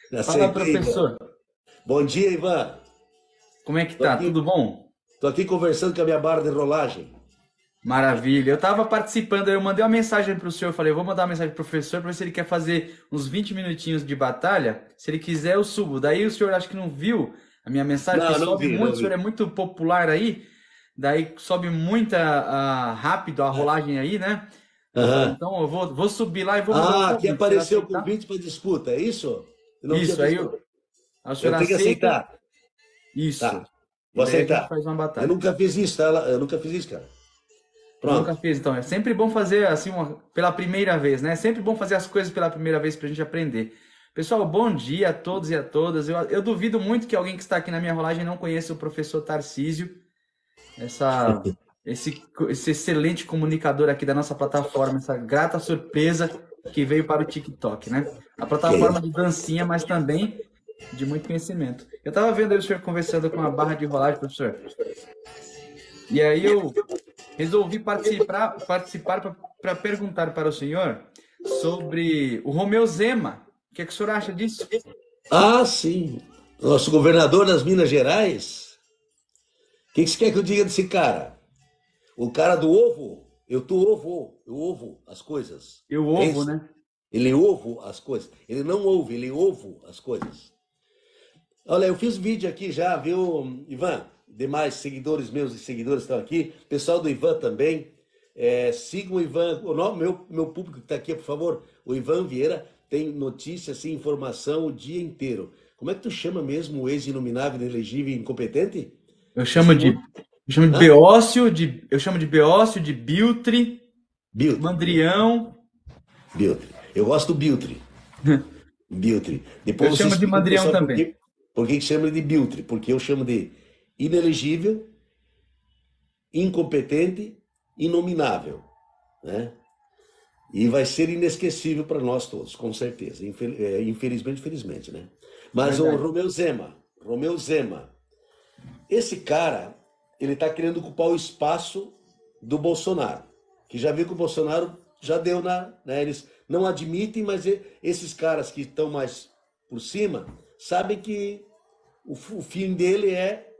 Fala, Aceitei, Ivan. professor. Bom dia, Ivan. Como é que Tô tá? aqui, Tudo bom? tô aqui conversando com a minha barra de rolagem. Maravilha. Eu estava participando, eu mandei uma mensagem para o senhor, falei, eu vou mandar uma mensagem pro professor para ver se ele quer fazer uns 20 minutinhos de batalha. Se ele quiser, eu subo. Daí o senhor acho que não viu a minha mensagem, porque Não, não sobe vi, muito, não o senhor é vi. muito popular aí, daí sobe muita rápido a Ah, rolagem aí, né? Eu falei, aham. então eu vou subir lá e vou mandar o Ah, aqui convite. O senhor apareceu o aceitar? convite para disputa, é isso? Eu não tinha Isso, visto, não. aí o senhor Eu tenho que aceita? aceitar. Isso. Tá, E vou daí a gente aceitar. faz uma Eu batalha. nunca fiz isso, tá? Eu nunca fiz isso, cara. Nunca Pronto. fiz, então. É sempre bom fazer assim pela primeira vez, né? É sempre bom fazer as coisas pela primeira vez para a gente aprender. Pessoal, bom dia a todos e a todas. Eu duvido muito que alguém que está aqui na minha rolagem não conheça o professor Tarcísio, essa, esse excelente comunicador aqui da nossa plataforma, essa grata surpresa que veio para o TikTok, né? A Que é plataforma isso? de dancinha, mas também de muito conhecimento. Eu estava vendo aí o senhor conversando com a barra de rolagem, professor. E aí eu resolvi participar para perguntar para o senhor sobre o Romeu Zema. O que é que o senhor acha disso? Ah, sim. Nosso governador das Minas Gerais. O que você quer que eu diga desse cara? O cara do ovo? Eu ovo as coisas. Eu É ovo, isso? né? Ele ouve as coisas. Ele não ouve, ele ouve as coisas. Olha, eu fiz vídeo aqui já, viu, Ivan? Demais seguidores meus e seguidores estão aqui. Pessoal do Ivan também. Sigam o Ivan. Meu público que está aqui, por favor. O Ivan Vieira tem notícias e informação o dia inteiro. Como é que tu chama mesmo o ex-inominável, inelegível e incompetente? Eu Esse chamo de povo. eu chamo de Hã? Beócio, eu chamo de Beócio, de Biltre, Biltre. Mandrião. Biltre. Eu gosto do Biltre. Biltre. Eu Depois você chamo de explica pro Mandrião pessoal também. por que chama de Biltre. Porque eu chamo de inelegível, incompetente, inominável, né? E vai ser inesquecível para nós todos, com certeza. Infelizmente, felizmente, né? Mas o Verdade. Romeu Zema, esse cara, ele está querendo ocupar o espaço do Bolsonaro, que já viu que o Bolsonaro já deu né? Eles não admitem, mas esses caras que estão mais por cima sabem que o fim dele é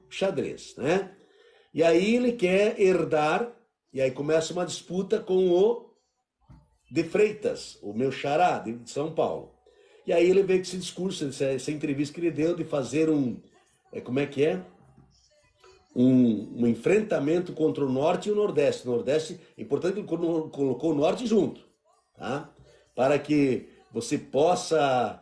xadrez, né? E aí ele quer herdar, e aí começa uma disputa com o de Freitas, o meu xará de São Paulo. E aí ele veio com esse discurso, essa entrevista que ele deu de fazer como é que é? Um enfrentamento contra o Norte e o Nordeste. O Nordeste, é importante que ele colocou o Norte junto, tá? Para que você possa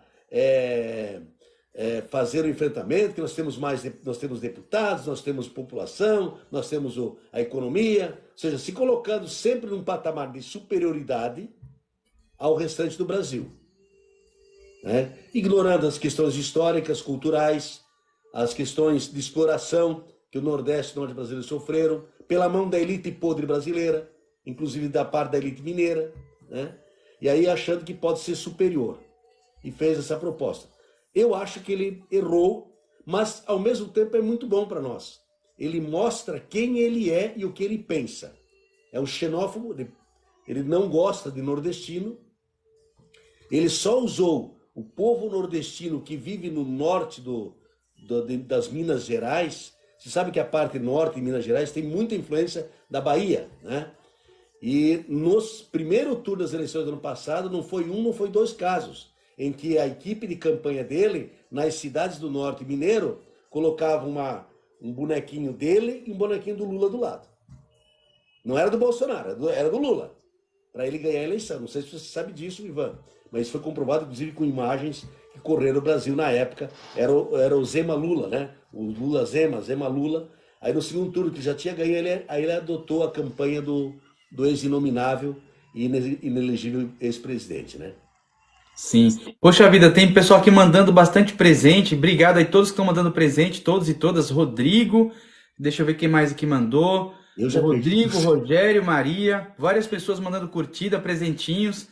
fazer o enfrentamento, que nós temos deputados, nós temos população, nós temos a economia, ou seja, se colocando sempre num patamar de superioridade ao restante do Brasil, né? Ignorando as questões históricas, culturais, as questões de exploração que o Nordeste e o Norte brasileiro sofreram, pela mão da elite podre brasileira, inclusive da parte da elite mineira, né? E aí achando que pode ser superior. E fez essa proposta. Eu acho que ele errou, mas ao mesmo tempo é muito bom para nós. Ele mostra quem ele é e o que ele pensa. É um xenófobo, ele não gosta de nordestino, ele só usou o povo nordestino que vive no norte das Minas Gerais. Você sabe que a parte norte de Minas Gerais tem muita influência da Bahia, né? E nos primeiro turno das eleições do ano passado, não foi um, não foi dois casos, em que a equipe de campanha dele, nas cidades do norte mineiro, colocava um bonequinho dele e um bonequinho do Lula do lado. Não era do Bolsonaro, era do Lula, para ele ganhar a eleição. Não sei se você sabe disso, Ivan, mas isso foi comprovado, inclusive, com imagens que correram no Brasil na época. Era o Zema Lula, né? O Lula Zema, Zema Lula. Aí no segundo turno, que já tinha ganho, aí ele adotou a campanha do ex-inominável e inelegível ex-presidente, né? Sim. Poxa vida, tem pessoal aqui mandando bastante presente. Obrigado aí todos que estão mandando presente, todos e todas. Rodrigo, deixa eu ver quem mais aqui mandou. Eu O já perdi tudo. Rodrigo, Rogério, Maria, várias pessoas mandando curtida, presentinhos.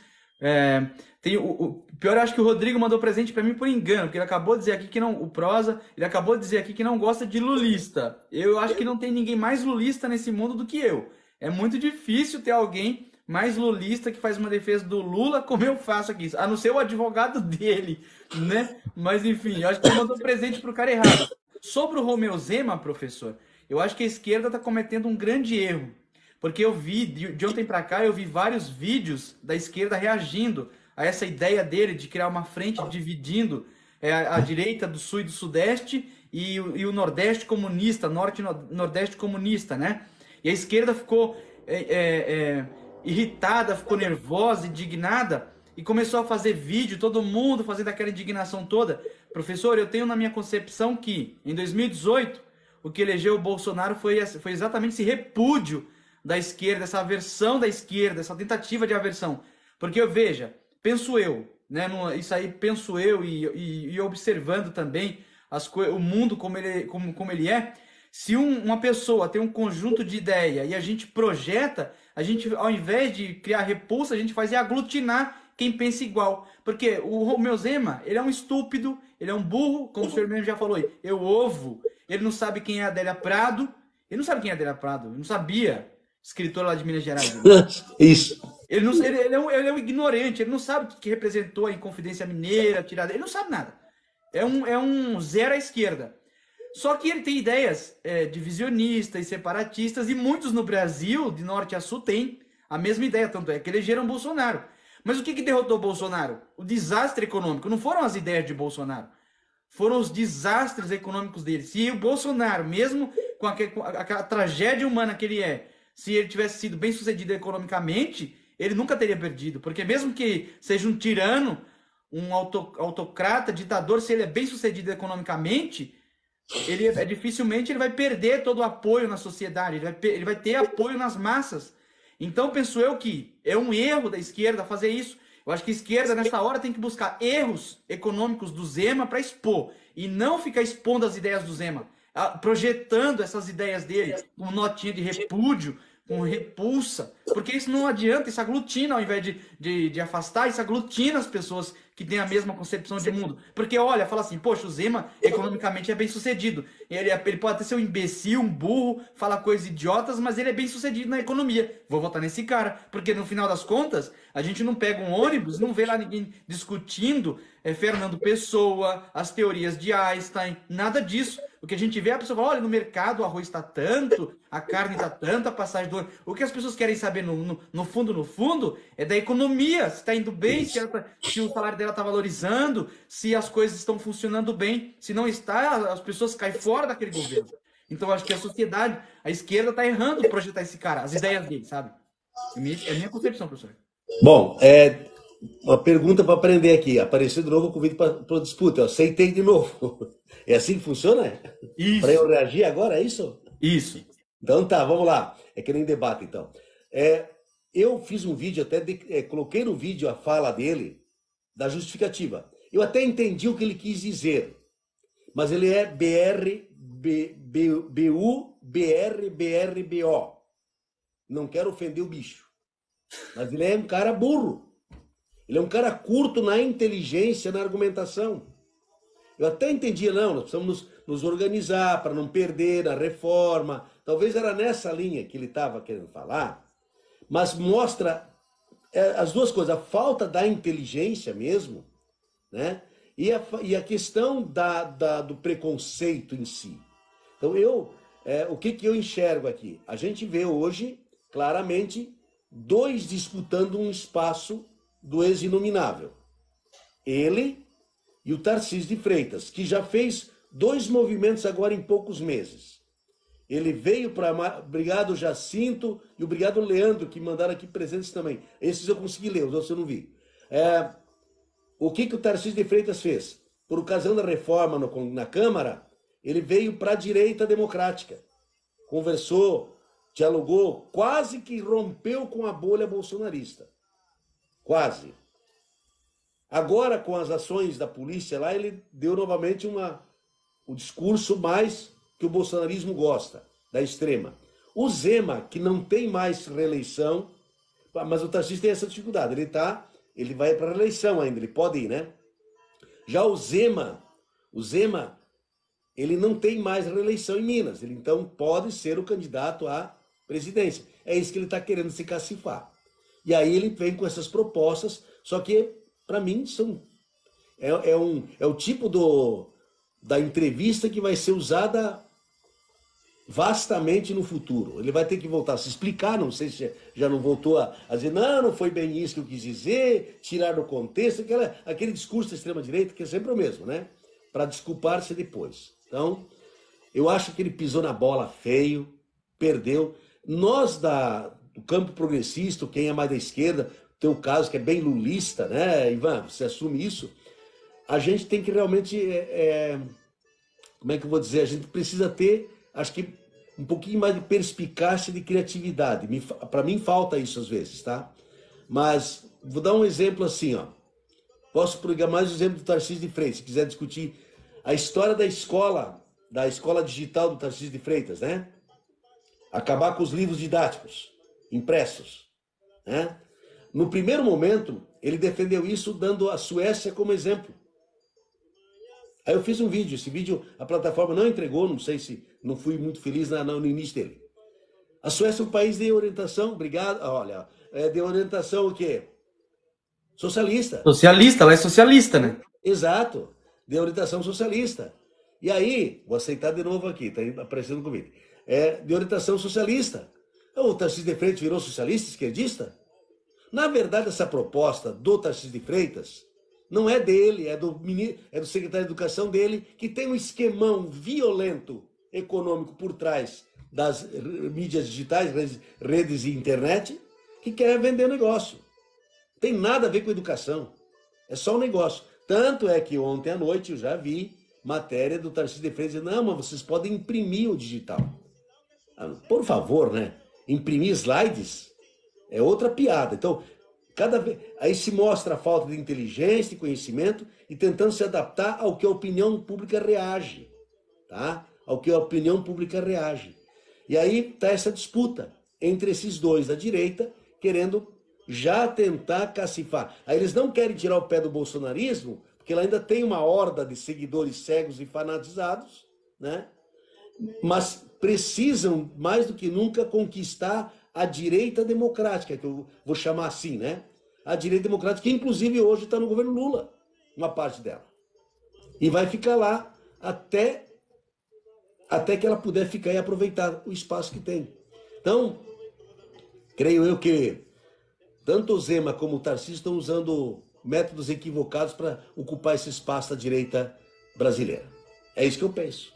Tem o pior, eu acho que o Rodrigo mandou presente para mim por engano, porque ele acabou de dizer aqui que não, o Prosa, ele acabou de dizer aqui que não gosta de lulista. Eu acho que não tem ninguém mais lulista nesse mundo do que eu. É muito difícil ter alguém mais lulista que faz uma defesa do Lula como eu faço aqui, a não ser o advogado dele, né? Mas enfim, eu acho que ele mandou um presente pro cara errado. Sobre o Romeu Zema, professor, eu acho que a esquerda está cometendo um grande erro. Porque eu vi, de ontem para cá, eu vi vários vídeos da esquerda reagindo a essa ideia dele de criar uma frente dividindo a direita do sul e do sudeste e o nordeste comunista, norte e nordeste comunista, né? E a esquerda ficou irritada, ficou nervosa, indignada e começou a fazer vídeo, todo mundo fazendo aquela indignação toda. Professor, eu tenho na minha concepção que em 2018 o que elegeu o Bolsonaro foi exatamente esse repúdio da esquerda, essa aversão da esquerda, essa tentativa de aversão. Porque eu veja, penso eu, né, isso aí penso eu e observando também o mundo como ele é, se uma pessoa tem um conjunto de ideia e a gente projeta, a gente, ao invés de criar repulsa, a gente faz aglutinar quem pensa igual. Porque o Romeu Zema, ele é um estúpido, ele é um burro, como o senhor mesmo já falou aí, ele não sabe quem é a Adélia Prado, ele não sabe quem é a Adélia Prado, ele não sabia, escritor lá de Minas Gerais. Isso. Ele é um ignorante, ele não sabe o que representou a Inconfidência Mineira, ele não sabe nada. É um zero à esquerda. Só que ele tem ideias divisionistas e separatistas, e muitos no Brasil, de norte a sul, têm a mesma ideia, tanto é que elegeram Bolsonaro. Mas o que derrotou Bolsonaro? O desastre econômico. Não foram as ideias de Bolsonaro, foram os desastres econômicos dele. Se o Bolsonaro, mesmo com aquela tragédia humana que ele é, se ele tivesse sido bem sucedido economicamente, ele nunca teria perdido. Porque mesmo que seja um tirano, um autocrata, ditador, se ele é bem sucedido economicamente, dificilmente ele vai perder todo o apoio na sociedade, ele vai ter apoio nas massas. Então penso eu que é um erro da esquerda fazer isso. Eu acho que a esquerda nessa hora tem que buscar erros econômicos do Zema para expor, e não ficar expondo as ideias do Zema, projetando essas ideias dele com notinha de repúdio, com repulsa, porque isso não adianta, isso aglutina, ao invés de afastar, isso aglutina as pessoas que têm a mesma concepção de mundo. Porque olha, fala assim, poxa, o Zema economicamente é bem sucedido, ele pode até ser um imbecil, um burro, falar coisas idiotas, mas ele é bem sucedido na economia, vou votar nesse cara, porque no final das contas, a gente não pega um ônibus, não vê lá ninguém discutindo Fernando Pessoa, as teorias de Einstein, nada disso. O que a gente vê, a pessoa fala, olha, no mercado o arroz está tanto, a carne está tanto, a passagem do... O que as pessoas querem saber no fundo, é da economia, se está indo bem, se o salário dela está valorizando, se as coisas estão funcionando bem. Se não está, as pessoas caem fora daquele governo. Então, eu acho que a sociedade, a esquerda está errando projetar esse cara, as ideias dele, sabe? É a minha concepção, professor. Bom, uma pergunta para aprender aqui. Apareceu de novo o convite para disputa. Eu aceitei de novo. É assim que funciona? Isso. Para eu reagir agora, é isso? Isso. Então tá, vamos lá. É que nem debate, então. Eu fiz um vídeo, coloquei no vídeo a fala dele, da justificativa. Eu até entendi o que ele quis dizer, mas ele é BRBO. Não quero ofender o bicho. Mas ele é um cara burro. Ele é um cara curto na inteligência, na argumentação. Eu até entendi, não, nós precisamos nos organizar para não perder a reforma. Talvez era nessa linha que ele estava querendo falar, mas mostra as duas coisas, a falta da inteligência mesmo, né? E a questão do preconceito em si. Então, o que eu enxergo aqui? A gente vê hoje, claramente, dois disputando um espaço do ex-inominável. Ele e o Tarcísio de Freitas, que já fez 2 movimentos agora em poucos meses. Ele veio para... Obrigado, Jacinto, e obrigado, Leandro, que mandaram aqui presentes também. Esses eu consegui ler, os outros eu não vi. O que o Tarcísio de Freitas fez? Por ocasião da reforma na Câmara, ele veio para a direita democrática. Conversou, dialogou, quase que rompeu com a bolha bolsonarista. Quase. Agora, com as ações da polícia lá, ele deu novamente o discurso mais que o bolsonarismo gosta, da extrema. O Zema, que não tem mais reeleição, mas o Tarcísio tem essa dificuldade, ele vai para a reeleição ainda, ele pode ir, né? Já o Zema, ele não tem mais reeleição em Minas, ele então pode ser o candidato à presidência. É isso que ele está querendo se cacifar. E aí ele vem com essas propostas, só que, para mim, é o tipo da entrevista que vai ser usada vastamente no futuro. Ele vai ter que voltar a se explicar, não sei se já não voltou a dizer, não foi bem isso que eu quis dizer, tirar do contexto, aquele discurso da extrema-direita, que é sempre o mesmo, né? Para desculpar-se depois. Então, eu acho que ele pisou na bola feio, perdeu. Nós do campo progressista, quem é mais da esquerda, teu caso que é bem lulista, né, Ivan? Você assume isso? A gente tem que realmente, como é que eu vou dizer? A gente precisa ter, acho que, um pouquinho mais de perspicácia e de criatividade. Para mim falta isso às vezes, tá? Mas vou dar um exemplo assim, ó. Posso pegar mais o exemplo do Tarcísio de Freitas, se quiser discutir a história da escola digital do Tarcísio de Freitas, né? Acabar com os livros didáticos impressos, né? No primeiro momento, ele defendeu isso dando a Suécia como exemplo. Aí eu fiz um vídeo, esse vídeo a plataforma não entregou, não sei se não fui muito feliz no início dele. A Suécia é um país de orientação, obrigado, olha, de orientação o quê? Socialista. Socialista, ela é socialista, né? Exato, de orientação socialista. E aí, vou aceitar de novo aqui, tá aparecendo no convite. De orientação socialista. O Tarcísio de Freitas virou socialista, esquerdista? Na verdade, essa proposta do Tarcísio de Freitas não é dele, é do secretário de Educação dele, que tem um esquemão violento econômico por trás das mídias digitais, redes e internet, que quer vender negócio. Não tem nada a ver com educação. É só um negócio. Tanto é que ontem à noite eu já vi matéria do Tarcísio de Freitas dizendo, não, mas vocês podem imprimir o digital. Por favor, né? Imprimir slides é outra piada. Então, cada vez aí se mostra a falta de inteligência e conhecimento e tentando se adaptar ao que a opinião pública reage, tá? Ao que a opinião pública reage. E aí está essa disputa entre esses dois da direita, querendo já tentar cacifar. Aí eles não querem tirar o pé do bolsonarismo, porque ela ainda tem uma horda de seguidores cegos e fanatizados, né? Mas precisam, mais do que nunca, conquistar a direita democrática, que eu vou chamar assim, né? A direita democrática, que inclusive hoje está no governo Lula, uma parte dela. E vai ficar lá até que ela puder ficar e aproveitar o espaço que tem. Então, creio eu que tanto o Zema como o Tarcísio estão usando métodos equivocados para ocupar esse espaço da direita brasileira. É isso que eu penso.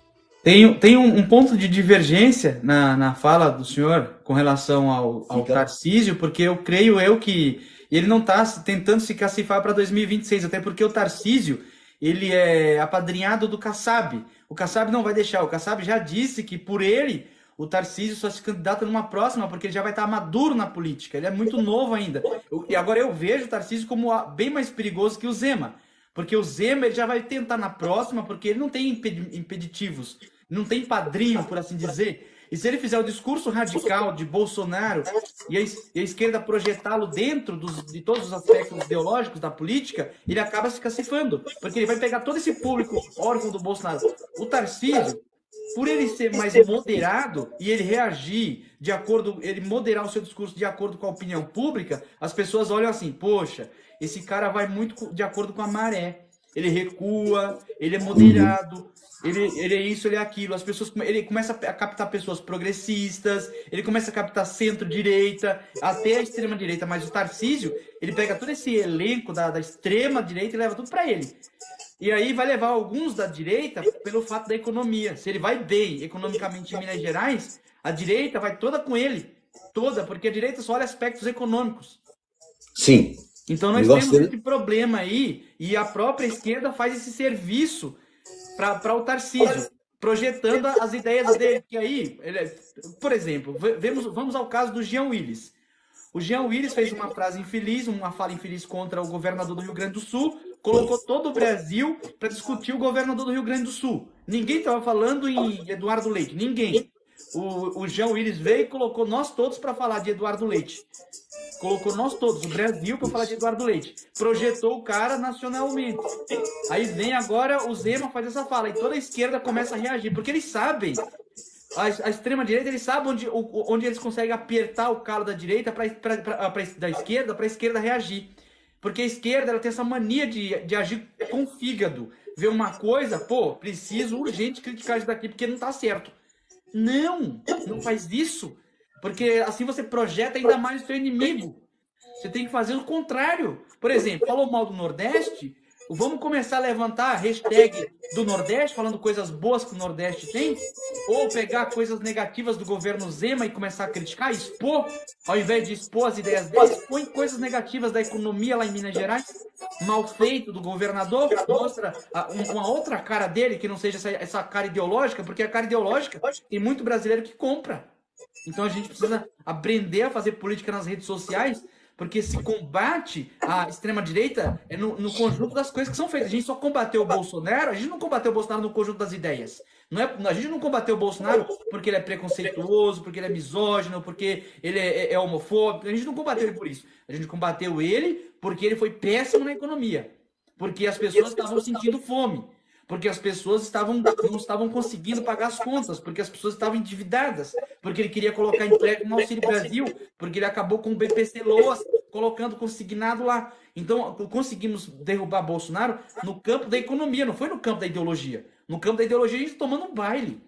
Tem um ponto de divergência na fala do senhor com relação ao Tarcísio, porque eu creio que ele não está tentando se cacifar para 2026, até porque o Tarcísio, ele é apadrinhado do Kassab. O Kassab não vai deixar, o Kassab já disse que por ele, o Tarcísio só se candidata numa próxima, porque ele já vai estar maduro na política, ele é muito novo ainda. E agora eu vejo o Tarcísio como bem mais perigoso que o Zema, porque o Zema ele já vai tentar na próxima, porque ele não tem impeditivos, não tem padrinho, por assim dizer. E se ele fizer o discurso radical de Bolsonaro e a esquerda projetá-lo dentro de todos os aspectos ideológicos da política, ele acaba se cacifando, porque ele vai pegar todo esse público órfão do Bolsonaro. O Tarcísio, por ele ser mais moderado e ele reagir de acordo, ele moderar o seu discurso de acordo com a opinião pública, as pessoas olham assim, poxa, esse cara vai muito de acordo com a maré. Ele recua, ele é moderado, ele é isso, ele é aquilo. As pessoas, ele começa a captar pessoas progressistas, ele começa a captar centro-direita, até a extrema-direita. Mas o Tarcísio, ele pega todo esse elenco da extrema-direita e leva tudo para ele. E aí vai levar alguns da direita pelo fato da economia. Se ele vai bem economicamente em Minas Gerais, a direita vai toda com ele. Toda, porque a direita só olha aspectos econômicos. Sim. Então nós temos esse problema aí, e a própria esquerda faz esse serviço para o Tarcísio, projetando as ideias dele. Que aí, por exemplo, vamos ao caso do Jean Willis. O Jean Willis fez uma frase infeliz, uma fala infeliz contra o governador do Rio Grande do Sul, colocou todo o Brasil para discutir o governador do Rio Grande do Sul. Ninguém estava falando em Eduardo Leite, ninguém. O Jean Willis veio e colocou nós todos para falar de Eduardo Leite. Colocou nós todos, o Brasil, para falar de Eduardo Leite. Projetou o cara nacionalmente. Aí vem agora o Zema faz essa fala. E toda a esquerda começa a reagir. Porque eles sabem a extrema-direita, eles sabem onde eles conseguem apertar o calo da direita da esquerda para a esquerda reagir. Porque a esquerda ela tem essa mania de agir com fígado. Ver uma coisa, pô, preciso urgente criticar isso daqui porque não tá certo. Não faz isso. Porque assim você projeta ainda mais o seu inimigo. Você tem que fazer o contrário. Por exemplo, falou mal do Nordeste, vamos começar a levantar a hashtag do Nordeste, falando coisas boas que o Nordeste tem, ou pegar coisas negativas do governo Zema e começar a criticar, expor, ao invés de expor as ideias deles, põe coisas negativas da economia lá em Minas Gerais, mal feito do governador, mostra uma outra cara dele, que não seja essa cara ideológica, porque a cara ideológica tem muito brasileiro que compra. Então a gente precisa aprender a fazer política nas redes sociais, porque se combate a extrema-direita é no conjunto das coisas que são feitas. A gente só combateu o Bolsonaro, a gente não combateu o Bolsonaro no conjunto das ideias. A gente não combateu o Bolsonaro porque ele é preconceituoso, porque ele é misógino, porque ele é homofóbico. A gente não combateu ele por isso. A gente combateu ele porque ele foi péssimo na economia. Porque as pessoas estavam sentindo fome. Porque as pessoas não estavam conseguindo pagar as contas, porque as pessoas estavam endividadas, porque ele queria colocar empréstimo no Auxílio Brasil, porque ele acabou com o BPC Loas colocando consignado lá. Então, conseguimos derrubar Bolsonaro no campo da economia, não foi no campo da ideologia. No campo da ideologia, a gente tomando um baile.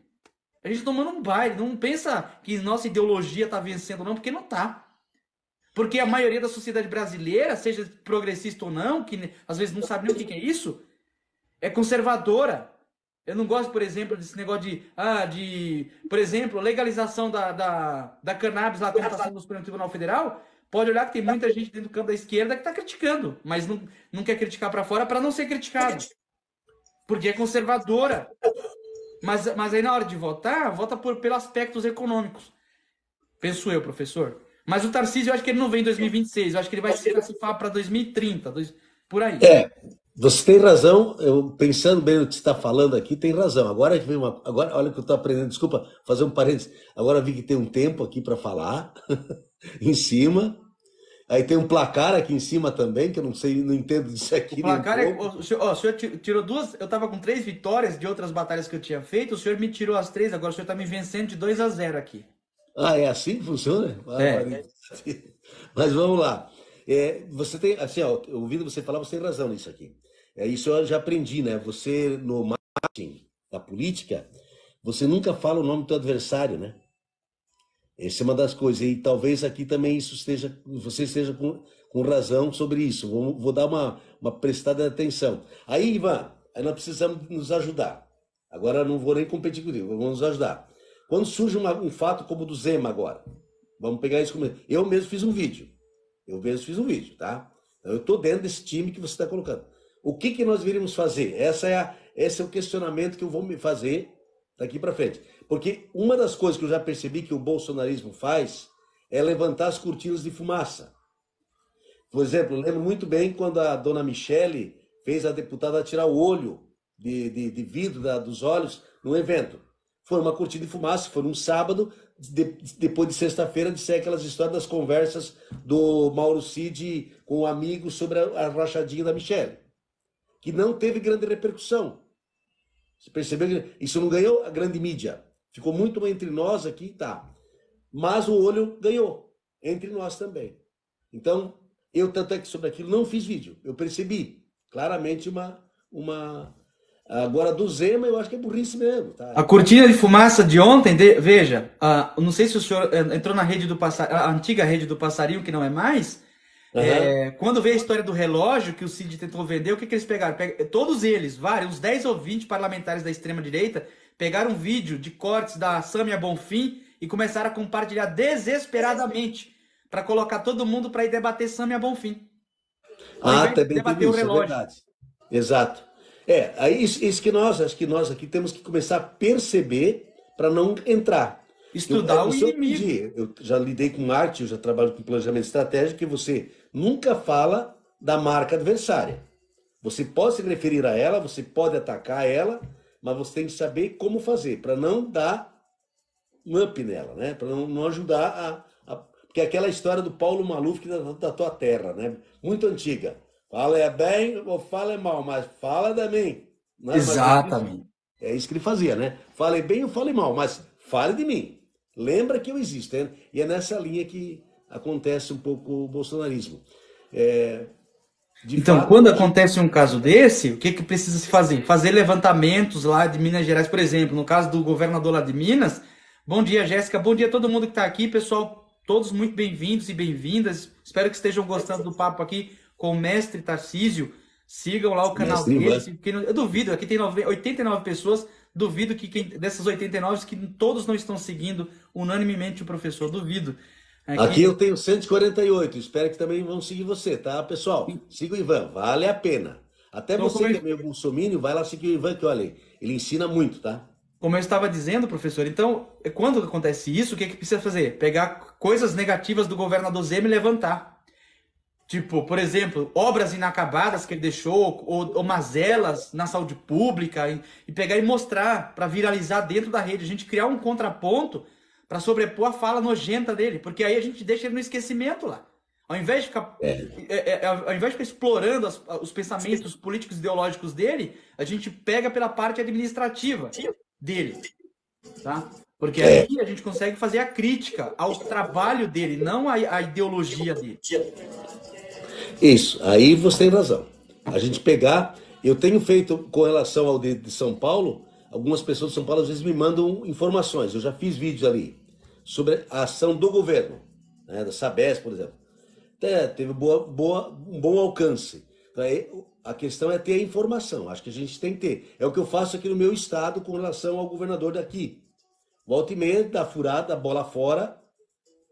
A gente tomando um baile. Não pensa que nossa ideologia está vencendo, não, porque não está. Porque a maioria da sociedade brasileira, seja progressista ou não, que às vezes não sabe nem o que é isso, é conservadora. Eu não gosto, por exemplo, desse negócio por exemplo, legalização da cannabis lá, como está sendo no Supremo Tribunal Federal. Pode olhar que tem muita gente dentro do campo da esquerda que está criticando, mas não quer criticar para fora para não ser criticado. Porque é conservadora. Mas aí na hora de votar, vota pelos aspectos econômicos. Penso eu, professor. Mas o Tarcísio, eu acho que ele não vem em 2026. Eu acho que ele vai se classificar para 2030, por aí. Você tem razão, pensando bem no que você está falando aqui, tem razão. Agora olha o que eu estou aprendendo, desculpa, fazer um parênteses. Agora vi que tem um tempo aqui para falar, em cima. Aí tem um placar aqui em cima também, que eu não sei, não entendo disso aqui. O placar o senhor tirou 2, eu estava com 3 vitórias de outras batalhas que eu tinha feito, o senhor me tirou as 3, agora o senhor está me vencendo de 2-0 aqui. Ah, é assim que funciona? Mas vamos lá. Você tem, assim, ouvindo você falar, você tem razão nisso aqui. Isso eu já aprendi, né? Você, no marketing da política, você nunca fala o nome do teu adversário, né? Essa é uma das coisas. E talvez aqui também você esteja com razão sobre isso. Vou dar uma prestada atenção. Aí, Ivan, nós precisamos nos ajudar. Agora não vou nem competir contigo, vamos nos ajudar. Quando surge um fato como o do Zema agora, vamos pegar isso como... Eu mesmo fiz um vídeo, tá? Então, eu estou dentro desse time que você está colocando. O que nós deveríamos fazer? Esse é o questionamento que eu vou me fazer daqui para frente. Porque uma das coisas que eu já percebi que o bolsonarismo faz é levantar as cortinas de fumaça. Por exemplo, eu lembro muito bem quando a dona Michele fez a deputada tirar o olho de vidro dos olhos num evento. Foi uma cortina de fumaça, foi num sábado, depois de sexta-feira, disser aquelas histórias das conversas do Mauro Cid com um amigo sobre a rachadinha da Michele, que não teve grande repercussão. Você percebeu que isso não ganhou a grande mídia. Ficou muito entre nós aqui, tá. Mas o olho ganhou, entre nós também. Então, eu tanto é que sobre aquilo não fiz vídeo. Eu percebi claramente Agora, do Zema, eu acho que é burrice mesmo. Tá? A cortina de fumaça de ontem, veja, não sei se o senhor entrou na rede do passarinho, a antiga rede do passarinho, que não é mais. Uhum. Quando veio a história do relógio que o Cid tentou vender, o que eles pegaram? Todos eles, uns 10 ou 20 parlamentares da extrema-direita, pegaram um vídeo de cortes da Sâmia Bonfim e começaram a compartilhar desesperadamente para colocar todo mundo para ir debater Sâmia Bonfim. Também debater o relógio. É verdade. Exato. Aí isso que acho que nós aqui temos que começar a perceber para não entrar. Estudar o inimigo. Eu já lidei com arte, eu já trabalho com planejamento estratégico, que você nunca fala da marca adversária. Você pode se referir a ela, você pode atacar ela, mas você tem que saber como fazer, para não dar um up nela, né? Para não ajudar Porque é aquela história do Paulo Maluf da tua terra, né? Muito antiga. Fala bem ou fala mal, mas fala de mim. Né? Exatamente. É isso que ele fazia, né? Fale bem ou fale mal, mas fale de mim. Lembra que eu existo. E é nessa linha que acontece um pouco o bolsonarismo. Então, quando acontece um caso desse, o que que precisa se fazer? Fazer levantamentos lá de Minas Gerais, por exemplo, no caso do governador lá de Minas. Bom dia, Jéssica. Bom dia a todo mundo que está aqui, pessoal. Todos muito bem-vindos e bem-vindas. Espero que estejam gostando do papo aqui com o mestre Tarcísio. Sigam lá o canal dele. Eu duvido, aqui tem 89 pessoas. Duvido que dessas 89, que todos não estão seguindo unanimemente o professor. Duvido. Aqui eu tenho 148, espero que também vão seguir você, tá, pessoal? Siga o Ivan, vale a pena. Até então, você que é meio bolsominion, vai lá seguir o Ivan, que olha, ele ensina muito, tá? Como eu estava dizendo, professor, então, quando acontece isso, o que precisa fazer? Pegar coisas negativas do governador Zema e levantar. Tipo, por exemplo, obras inacabadas que ele deixou, ou mazelas na saúde pública, e pegar e mostrar, para viralizar dentro da rede. A gente criar um contraponto para sobrepor a fala nojenta dele, porque aí a gente deixa ele no esquecimento lá. Ao invés de ficar, ao invés de ficar explorando os pensamentos políticos ideológicos dele, a gente pega pela parte administrativa dele, tá? Porque aí a gente consegue fazer a crítica ao trabalho dele, não à ideologia dele. Isso, aí você tem razão. A gente pegar, eu tenho feito com relação ao de São Paulo, algumas pessoas de São Paulo às vezes me mandam informações. Eu já fiz vídeos ali sobre a ação do governo, né, da Sabesp, por exemplo. Até teve um bom alcance. Então, a questão é ter a informação. Acho que a gente tem que ter. É o que eu faço aqui no meu estado com relação ao governador daqui. Volta e meia, da furada, bola fora,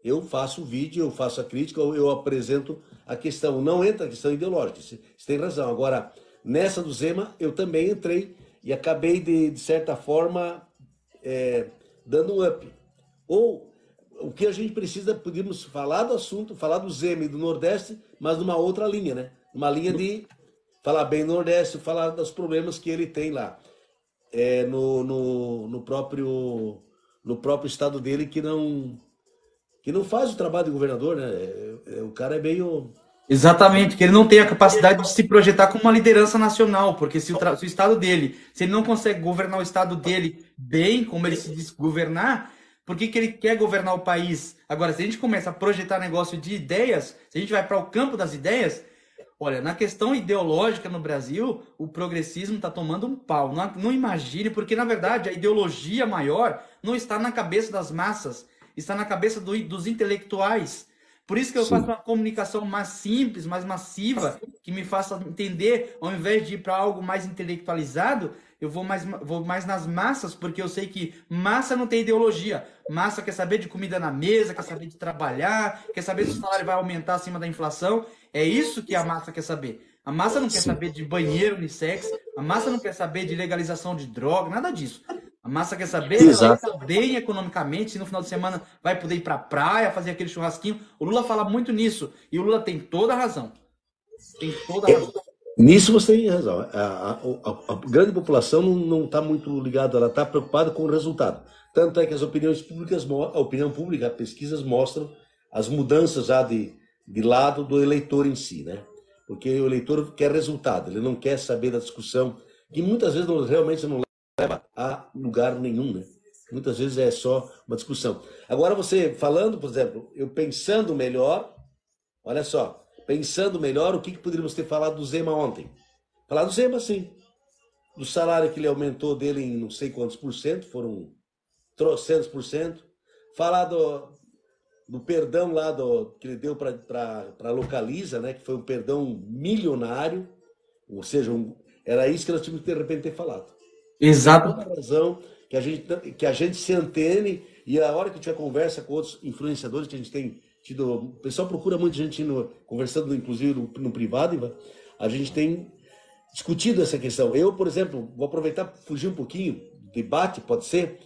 eu faço o vídeo, eu faço a crítica, eu apresento a questão. Não entra a questão ideológica, você tem razão. Agora, nessa do Zema, eu também entrei e acabei, de certa forma, dando um up. Ou o que a gente precisa, podemos falar do assunto, falar do Zema e do Nordeste, mas numa outra linha, né? Uma linha de falar bem do Nordeste, falar dos problemas que ele tem lá. No próprio estado dele, que não faz o trabalho de governador, né? O cara é meio... Exatamente, que ele não tem a capacidade de se projetar como uma liderança nacional, porque se o estado dele, se ele não consegue governar o estado dele bem, como ele se diz governar, por que ele quer governar o país? Agora, se a gente começa a projetar negócio de ideias, se a gente vai para o campo das ideias, olha, na questão ideológica no Brasil, o progressismo está tomando um pau. Não imagine, porque na verdade a ideologia maior não está na cabeça das massas, está na cabeça dos intelectuais. Por isso que eu faço uma comunicação mais simples, mais massiva, que me faça entender, ao invés de ir para algo mais intelectualizado, eu vou mais nas massas, porque eu sei que massa não tem ideologia. Massa quer saber de comida na mesa, quer saber de trabalhar, quer saber se o salário vai aumentar acima da inflação. É isso que a massa quer saber. A massa não quer saber de banheiro unissex, a massa não quer saber de legalização de droga, nada disso. A massa quer saber se ela está bem economicamente, se no final de semana vai poder ir para a praia, fazer aquele churrasquinho. O Lula fala muito nisso, e o Lula tem toda a razão. Tem toda a razão. Nisso você tem razão. A grande população não está muito ligada, ela está preocupada com o resultado. Tanto é que as opiniões públicas, a opinião pública, as pesquisas mostram as mudanças já de lado do eleitor em si, né? Porque o eleitor quer resultado, ele não quer saber da discussão, que muitas vezes realmente não leva a lugar nenhum, né? Muitas vezes é só uma discussão. Agora você falando, por exemplo, eu pensando melhor, olha só, pensando melhor, o que poderíamos ter falado do Zema ontem? Falar do Zema, sim. Do salário que ele aumentou dele em não sei quantos por cento, foram trocentos por cento. Falar do perdão lá que ele deu para Localiza, né? Que foi um perdão milionário. Ou seja, era isso que nós tínhamos que de repente ter falado. Exato. Tem toda a razão que a gente se antene, e a hora que tiver conversa com outros influenciadores que a gente tem tido, o pessoal procura muita gente conversando, inclusive no privado, Ivan, a gente tem discutido essa questão. Eu, por exemplo, vou aproveitar para fugir um pouquinho, debate, pode ser?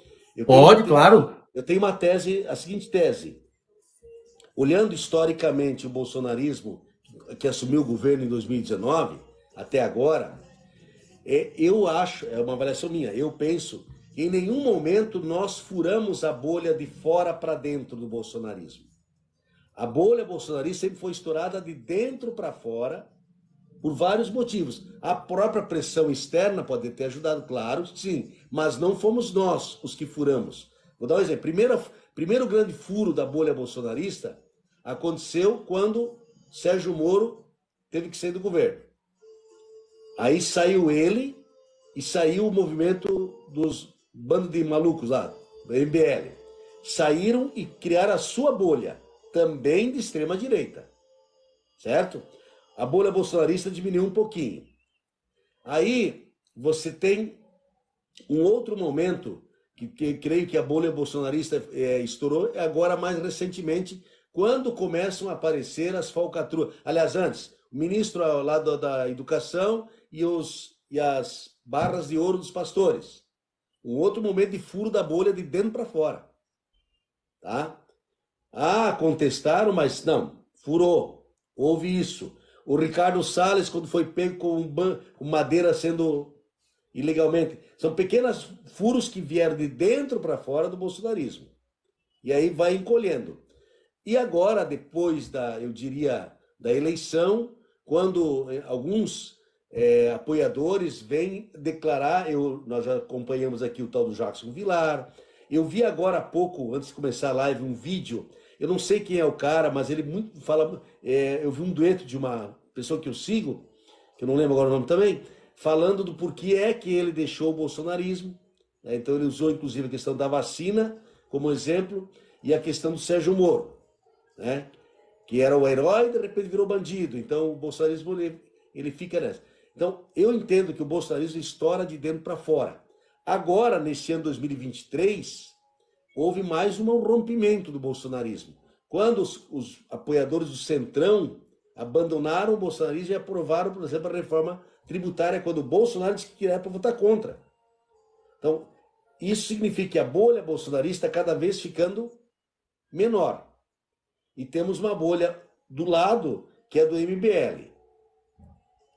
Pode, claro. Eu tenho uma tese, a seguinte tese. Olhando historicamente o bolsonarismo que assumiu o governo em 2019, até agora, eu acho, é uma avaliação minha, eu penso que em nenhum momento nós furamos a bolha de fora para dentro do bolsonarismo. A bolha bolsonarista sempre foi estourada de dentro para fora por vários motivos. A própria pressão externa pode ter ajudado, claro, sim, mas não fomos nós os que furamos. Vou dar um exemplo. Primeiro grande furo da bolha bolsonarista aconteceu quando Sérgio Moro teve que sair do governo. Aí saiu ele e saiu o movimento dos bandos de malucos lá, do MBL. Saíram e criaram a sua bolha, também de extrema direita. Certo? A bolha bolsonarista diminuiu um pouquinho. Aí você tem um outro momento que creio que a bolha bolsonarista estourou, agora mais recentemente, quando começam a aparecer as falcatruas. Aliás, antes, o ministro lá da Educação e as barras de ouro dos pastores. Um outro momento de furo da bolha de dentro para fora. Tá? Ah, contestaram, mas não, furou. Houve isso. O Ricardo Salles, quando foi pego com madeira sendo ilegalmente. São pequenos furos que vieram de dentro para fora do bolsonarismo. E aí vai encolhendo. E agora, depois eu diria, da eleição, quando alguns apoiadores vêm declarar, nós já acompanhamos aqui o tal do Jackson Villar. Eu vi agora há pouco, antes de começar a live, um vídeo. Eu não sei quem é o cara, mas ele muito fala. Eu vi um dueto de uma pessoa que eu sigo, que eu não lembro agora o nome também, falando do porquê é que ele deixou o bolsonarismo. Então ele usou inclusive a questão da vacina como exemplo e a questão do Sérgio Moro, né? Que era o herói e de repente virou bandido. Então o bolsonarismo ele fica nessa. Então eu entendo que o bolsonarismo estoura de dentro para fora. Agora, nesse ano 2023, houve mais um rompimento do bolsonarismo. Quando os apoiadores do Centrão abandonaram o bolsonarismo e aprovaram, por exemplo, a reforma tributária, quando o Bolsonaro disse que era para votar contra. Então, isso significa que a bolha bolsonarista está cada vez ficando menor. E temos uma bolha do lado, que é do MBL,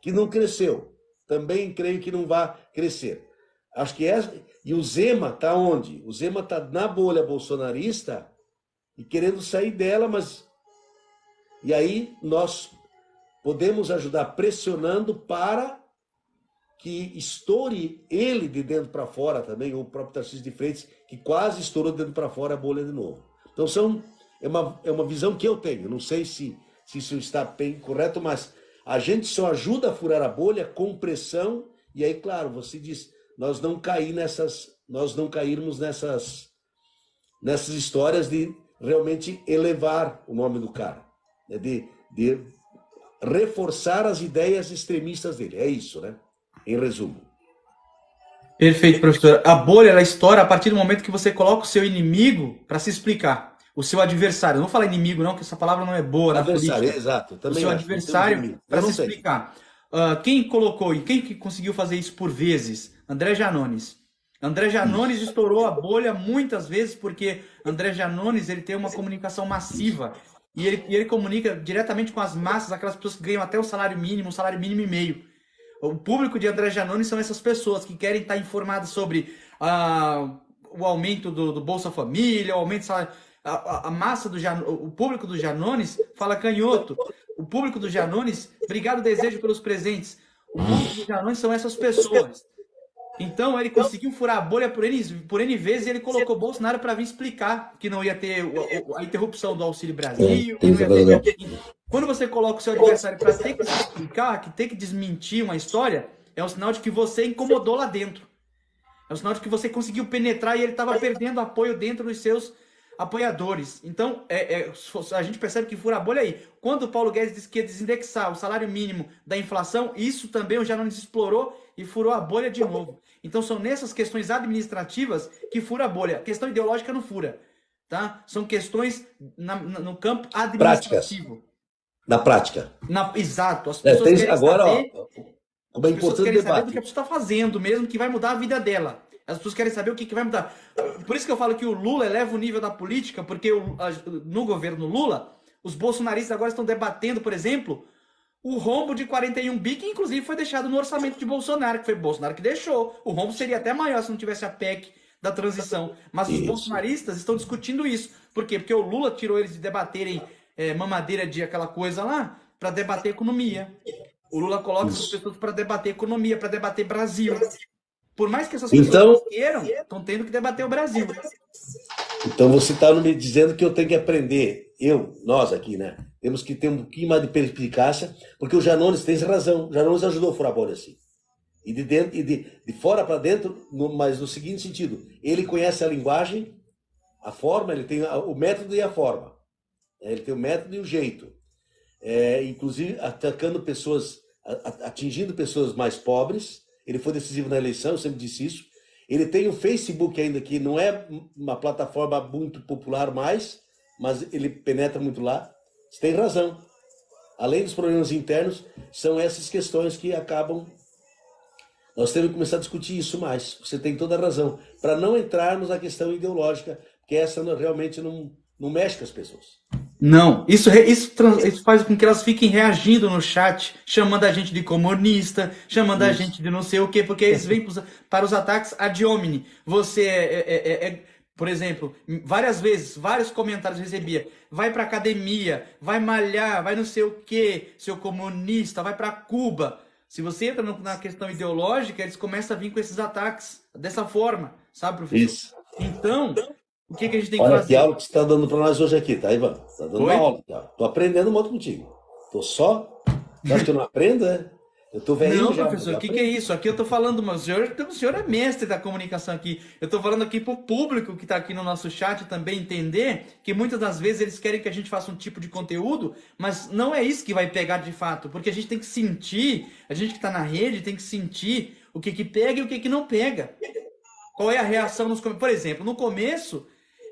que não cresceu. Também creio que não vai crescer. Acho que e o Zema está onde? O Zema está na bolha bolsonarista e querendo sair dela, mas... E aí nós podemos ajudar pressionando para que estoure ele de dentro para fora também, ou o próprio Tarcísio de Freitas, que quase estourou de dentro para fora a bolha de novo. Então é uma visão que eu tenho. Não sei se isso está bem correto, mas a gente só ajuda a furar a bolha com pressão. E aí, claro, você diz, nós não cairmos nessas histórias de realmente elevar o nome do cara, né? de reforçar as ideias extremistas dele. É isso, né? Em resumo. Perfeito, professor. A bolha, ela estoura a partir do momento que você coloca o seu inimigo para se explicar. O seu adversário. Não vou falar inimigo, não, que essa palavra não é boa na política. Exato. Também o seu adversário para se explicar. Quem colocou e quem que conseguiu fazer isso por vezes? André Janones. André Janones estourou a bolha muitas vezes porque André Janones ele tem uma comunicação massiva e ele comunica diretamente com as massas, aquelas pessoas que ganham até o salário mínimo e meio. O público de André Janones são essas pessoas que querem estar informadas sobre o aumento do Bolsa Família, o aumento do salário. A massa o público do Janones fala canhoto. O público do Janones, obrigado desejo pelos presentes. O público do Janones são essas pessoas. Então ele conseguiu furar a bolha por N vezes e ele colocou Bolsonaro para vir explicar que não ia ter a interrupção do Auxílio Brasil. Quando você coloca o seu adversário para ter que se explicar, que ter que desmentir uma história, é um sinal de que você incomodou lá dentro. É um sinal de que você conseguiu penetrar e ele estava perdendo apoio dentro dos seus apoiadores. Então, a gente percebe que fura a bolha aí. Quando o Paulo Guedes disse que ia desindexar o salário mínimo da inflação, isso também o Janones explorou e furou a bolha de novo. Então, são nessas questões administrativas que fura a bolha. A questão ideológica não fura. Tá? São questões no campo administrativo. Na prática. Exato. As pessoas querem agora, saber, como é importante o debate. do que a pessoa está fazendo mesmo, que vai mudar a vida dela. As pessoas querem saber o que vai mudar. Por isso que eu falo que o Lula eleva o nível da política, porque no governo Lula, os bolsonaristas agora estão debatendo, por exemplo, o rombo de 41 bi, que inclusive foi deixado no orçamento de Bolsonaro, que foi Bolsonaro que deixou. O rombo seria até maior se não tivesse a PEC da transição. Mas os bolsonaristas estão discutindo isso. Por quê? Porque o Lula tirou eles de debaterem mamadeira de aquela coisa lá, para debater economia. O Lula coloca essas pessoas para debater economia, para debater Brasil. Por mais que essas Então, pessoas queiram, estão tendo que debater o Brasil. então você está me dizendo que eu tenho que aprender, nós aqui, né? Temos que ter um pouquinho mais de perspicácia, porque o Janones tem razão. O Janones ajudou a furar a bolha assim. E de dentro, de fora para dentro, mas no seguinte sentido, ele conhece a linguagem, a forma, ele tem o método e a forma. Ele tem o método e o jeito. Inclusive atacando pessoas, atingindo pessoas mais pobres. Ele foi decisivo na eleição, eu sempre disse isso. Ele tem o Facebook ainda, que não é uma plataforma muito popular mais, mas ele penetra muito lá. Você tem razão. Além dos problemas internos, são essas questões que acabam. Nós temos que começar a discutir isso mais. Você tem toda a razão. Para não entrarmos na questão ideológica, porque essa realmente não mexe com as pessoas. Não, isso faz com que elas fiquem reagindo no chat, chamando a gente de comunista, chamando a gente de não sei o quê, porque eles vêm para os ataques ad hominem. Você por exemplo, várias vezes, vários comentários eu recebia, vai para academia, vai malhar, vai não sei o quê, seu comunista, vai para Cuba. Se você entra na questão ideológica, eles começam a vir com esses ataques dessa forma, sabe, professor? Isso. Então, o que a gente tem que Olha fazer? que aula que você está dando para nós hoje aqui, tá, Ivan? Você está dando Oi? uma aula. Estou aprendendo muito contigo. Estou só. Você acha que eu não aprendo, né? Eu estou velhinho Não, já. professor, o que é isso? Aqui eu estou falando, mas o senhor é mestre da comunicação aqui. Eu estou falando aqui para o público que está aqui no nosso chat também entender que muitas das vezes eles querem que a gente faça um tipo de conteúdo, mas não é isso que vai pegar de fato, porque a gente tem que sentir, a gente que está na rede tem que sentir o que pega e o que não pega. Qual é a reação nos comentários? Por exemplo, no começo,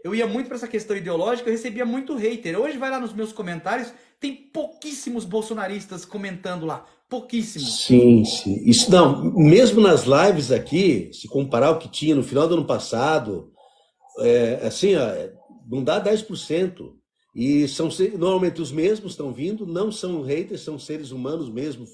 eu ia muito para essa questão ideológica, eu recebia muito hater. Hoje vai lá nos meus comentários, tem pouquíssimos bolsonaristas comentando lá. Pouquíssimos. Sim, sim. Isso não, mesmo nas lives aqui, se comparar o que tinha no final do ano passado, assim, ó, não dá 10%. E são normalmente os mesmos estão vindo, não são haters, são seres humanos mesmo,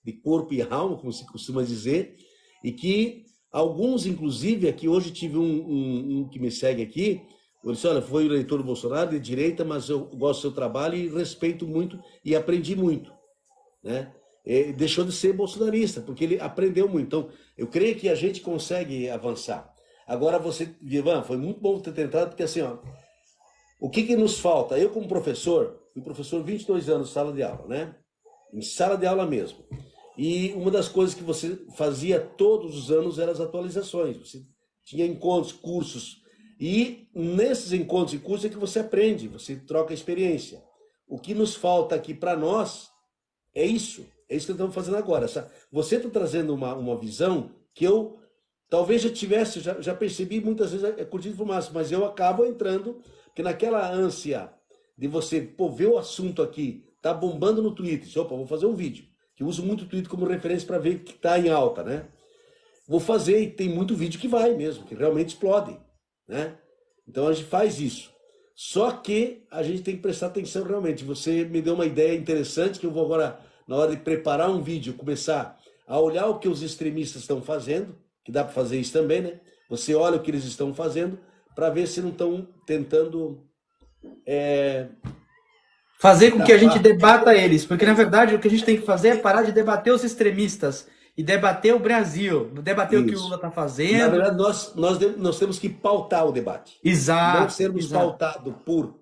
de corpo e alma, como se costuma dizer, e que alguns, inclusive, aqui hoje tive um que me segue aqui, ele disse, olha, foi o eleitor do Bolsonaro de direita, mas eu gosto do seu trabalho e respeito muito e aprendi muito, né? Deixou de ser bolsonarista, porque ele aprendeu muito. Então, eu creio que a gente consegue avançar. Agora, você, Ivan, foi muito bom ter tentado, porque assim, ó, o que nos falta? Eu, como professor, fui professor 22 anos em sala de aula, né? Em sala de aula mesmo. E uma das coisas que você fazia todos os anos eram as atualizações. Você tinha encontros, cursos. E nesses encontros e cursos é que você aprende, você troca experiência. O que nos falta aqui para nós é isso. É isso que estamos fazendo agora. Você está trazendo uma visão que eu talvez já tivesse, já percebi muitas vezes curtindo fumaça, mas eu acabo entrando, porque naquela ânsia de você ver o assunto aqui, tá bombando no Twitter, opa, vou fazer um vídeo, que eu uso muito o Twitter como referência para ver que está em alta, né? Vou fazer, e tem muito vídeo que vai mesmo, que realmente explode, né? Então a gente faz isso. Só que a gente tem que prestar atenção realmente. Você me deu uma ideia interessante que eu vou agora, na hora de preparar um vídeo, começar a olhar o que os extremistas estão fazendo, que dá para fazer isso também, né? Você olha o que eles estão fazendo para ver se não estão tentando fazer com que a gente debata eles, porque na verdade o que a gente tem que fazer é parar de debater os extremistas e debater o Brasil, debater o que o Lula está fazendo. Na verdade, nós temos que pautar o debate. Exato. Não sermos pautados por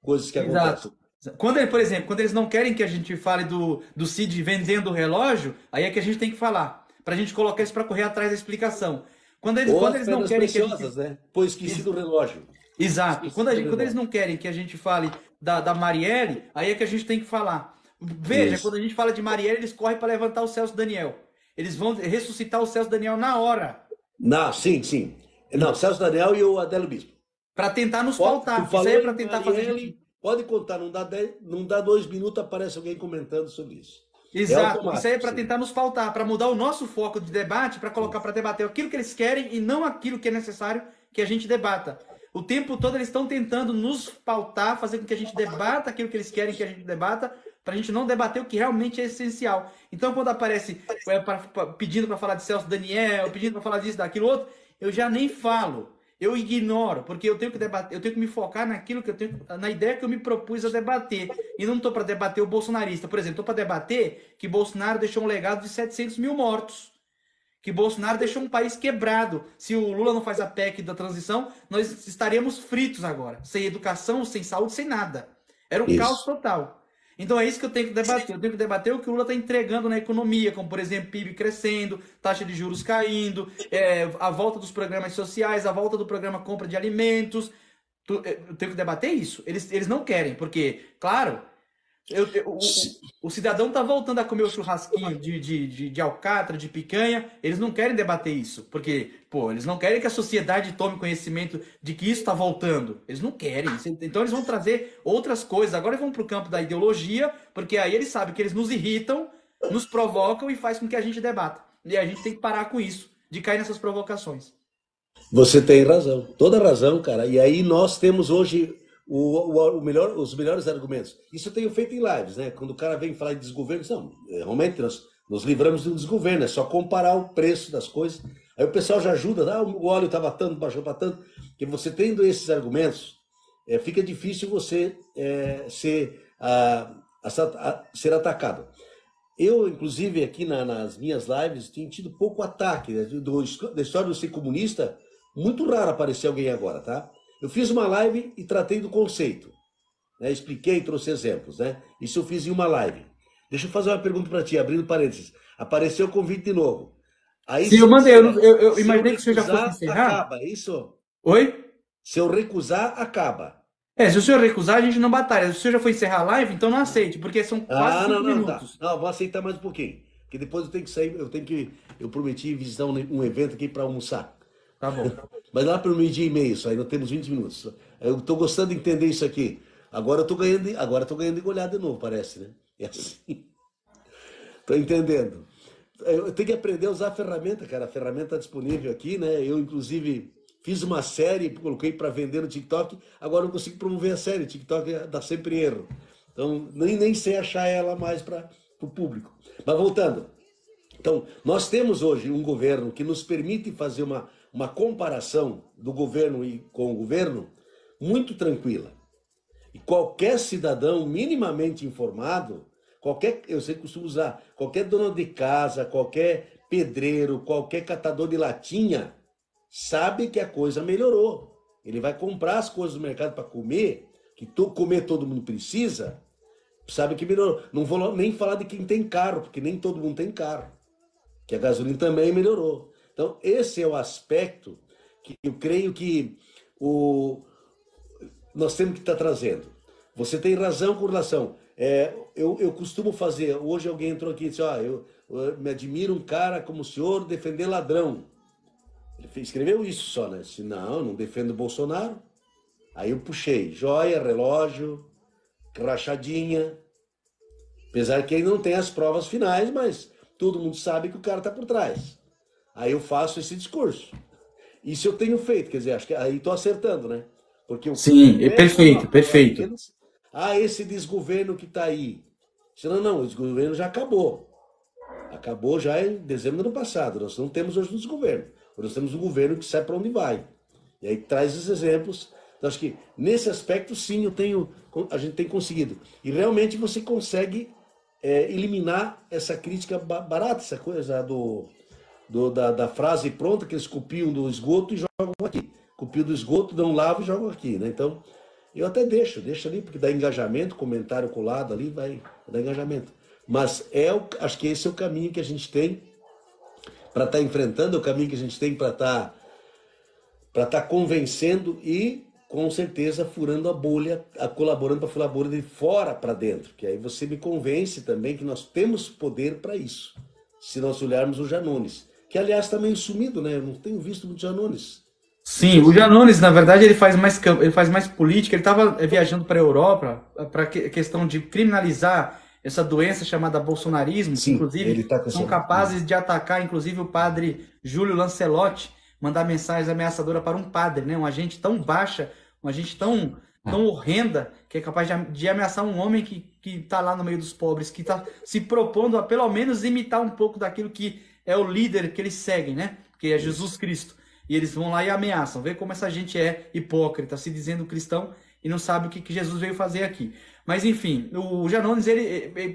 coisas que acontecem. Quando, por exemplo, quando eles não querem que a gente fale do Cid vendendo o relógio, aí é que a gente tem que falar, para a gente colocar isso para correr atrás da explicação. Quando eles não querem que a gente... né? Pô, esqueci do relógio. Exato. Quando eles não querem que a gente fale da Marielle, aí é que a gente tem que falar. Veja, quando a gente fala de Marielle, eles correm para levantar o Celso Daniel. Eles vão ressuscitar o Celso Daniel na hora. Não, sim. Não, Celso Daniel e o Adélio Bispo. Para tentar nos pautar. Isso aí é para tentar fazer... Pode contar, não dá 2 minutos, aparece alguém comentando sobre isso. Exato. Isso aí é para tentar nos pautar, para mudar o nosso foco de debate, para colocar para debater aquilo que eles querem e não aquilo que é necessário que a gente debata. O tempo todo eles estão tentando nos pautar, fazer com que a gente debata aquilo que eles querem que a gente debata, para a gente não debater o que realmente é essencial. Então, quando aparece pedindo para falar de Celso Daniel, pedindo para falar disso, daquilo, outro, eu já nem falo. Eu ignoro, porque eu tenho que debater, eu tenho que me focar naquilo que eu tenho, na ideia que eu me propus a debater. E não estou para debater o bolsonarista. Por exemplo, estou para debater que Bolsonaro deixou um legado de 700 mil mortos. que Bolsonaro deixou um país quebrado. Se o Lula não faz a PEC da transição, nós estaríamos fritos agora. Sem educação, sem saúde, sem nada. Era um caos Isso. total. Então é isso que eu tenho que debater. Eu tenho que debater o que o Lula está entregando na economia, como, por exemplo, PIB crescendo, taxa de juros caindo, a volta dos programas sociais, a volta do programa compra de alimentos. Eu tenho que debater isso. Eles não querem, porque, claro, o cidadão está voltando a comer o churrasquinho de alcatra, de picanha. Eles não querem debater isso, porque, pô, eles não querem que a sociedade tome conhecimento de que isso está voltando. Eles não querem. Então eles vão trazer outras coisas. Agora eles vão para o campo da ideologia, porque aí eles sabem que eles nos irritam, nos provocam e faz com que a gente debata. E a gente tem que parar com isso, de cair nessas provocações. Você tem razão, toda razão, cara. E aí nós temos hoje os melhores argumentos. Isso eu tenho feito em lives, né? Quando o cara vem falar de desgoverno, não, realmente nós nos livramos do desgoverno, é só comparar o preço das coisas. Aí o pessoal já ajuda, o óleo estava tanto, baixou para tanto. Porque você tendo esses argumentos, fica difícil você ser atacado. Eu, inclusive, aqui nas minhas lives, tenho tido pouco ataque, né? Da história do ser comunista, muito raro aparecer alguém agora, tá? Eu fiz uma live e tratei do conceito, né? Expliquei, trouxe exemplos, né? Isso eu fiz em uma live. Deixa eu fazer uma pergunta para ti, abrindo parênteses. Apareceu o convite de novo. Aí, Sim, eu mandei. Eu se eu imaginei que o senhor já fosse recusar, encerrar. acaba, é isso? Oi? Se eu recusar, acaba. Se o senhor recusar, a gente não batalha. Se o senhor já foi encerrar a live, então não aceite, porque são quase 5 não, tá. minutos. Não, vou aceitar mais um pouquinho. Porque depois eu tenho que sair, eu prometi visitar um evento aqui para almoçar. Tá bom. Mas lá pelo meio-dia e meio, só ainda temos 20 minutos. Eu estou gostando de entender isso aqui. Agora eu tô ganhando engolhada de novo, parece, né? É assim. Tô entendendo. Eu tenho que aprender a usar a ferramenta, cara. A ferramenta está disponível aqui, né? Eu, inclusive, fiz uma série, coloquei para vender no TikTok. Agora eu não consigo promover a série. O TikTok dá sempre erro. Então, nem sei achar ela mais para o público. Mas voltando. Então, nós temos hoje um governo que nos permite fazer uma comparação do governo com o governo muito tranquila. E qualquer cidadão minimamente informado, eu sei que costumo usar, qualquer dona de casa, qualquer pedreiro, qualquer catador de latinha, sabe que a coisa melhorou. Ele vai comprar as coisas do mercado para comer, que comer todo mundo precisa, sabe que melhorou. Não vou nem falar de quem tem carro, porque nem todo mundo tem carro. Que a gasolina também melhorou. Então, esse é o aspecto que eu creio que nós temos que estar trazendo. Você tem razão com relação. Eu costumo fazer. Hoje alguém entrou aqui e disse: eu me admiro um cara como o senhor defender ladrão. Ele escreveu isso só, né? Disse: não defendo o Bolsonaro. Aí eu puxei joia, relógio, crachadinha. Apesar que ele não tem as provas finais, mas todo mundo sabe que o cara está por trás. Aí eu faço esse discurso. Isso eu tenho feito, quer dizer, acho que aí estou acertando, né? Porque Sim, perfeito, perfeito. Esse desgoverno que está aí. Não, o desgoverno já acabou. Acabou já em dezembro do ano passado. Nós não temos hoje um desgoverno. Nós temos um governo que sabe para onde vai. E aí traz esses exemplos. Então, acho que nesse aspecto, sim, a gente tem conseguido. E realmente você consegue eliminar essa crítica barata, essa coisa da frase pronta que eles copiam do esgoto e jogam aqui. Copiam do esgoto, não lavam e jogam aqui, né? Então, eu até deixo ali, porque dá engajamento, comentário colado ali, vai dar engajamento. Mas acho que esse é o caminho que a gente tem para estar enfrentando, é o caminho que a gente tem para estar convencendo e, com certeza, furando a bolha, colaborando para furar a bolha de fora para dentro. Que aí você me convence também que nós temos poder para isso. Se nós olharmos o Janones, que aliás está meio sumido, né? Eu não tenho visto muito Janones. Sim, o Janones, na verdade, ele faz mais política. Ele estava viajando para a Europa para questão de criminalizar essa doença chamada bolsonarismo, que Sim, inclusive ele tá com são essa... capazes de atacar, inclusive, o padre Júlio Lancelotti, mandar mensagens ameaçadoras para um padre, né? Um agente tão baixa, um agente tão horrenda, que é capaz de ameaçar um homem que está lá no meio dos pobres, que está se propondo a pelo menos imitar um pouco daquilo que é o líder que eles seguem, né? Que é Jesus Cristo. E eles vão lá e ameaçam. Vê como essa gente é hipócrita, se dizendo cristão e não sabe o que Jesus veio fazer aqui. Mas enfim, o Janones,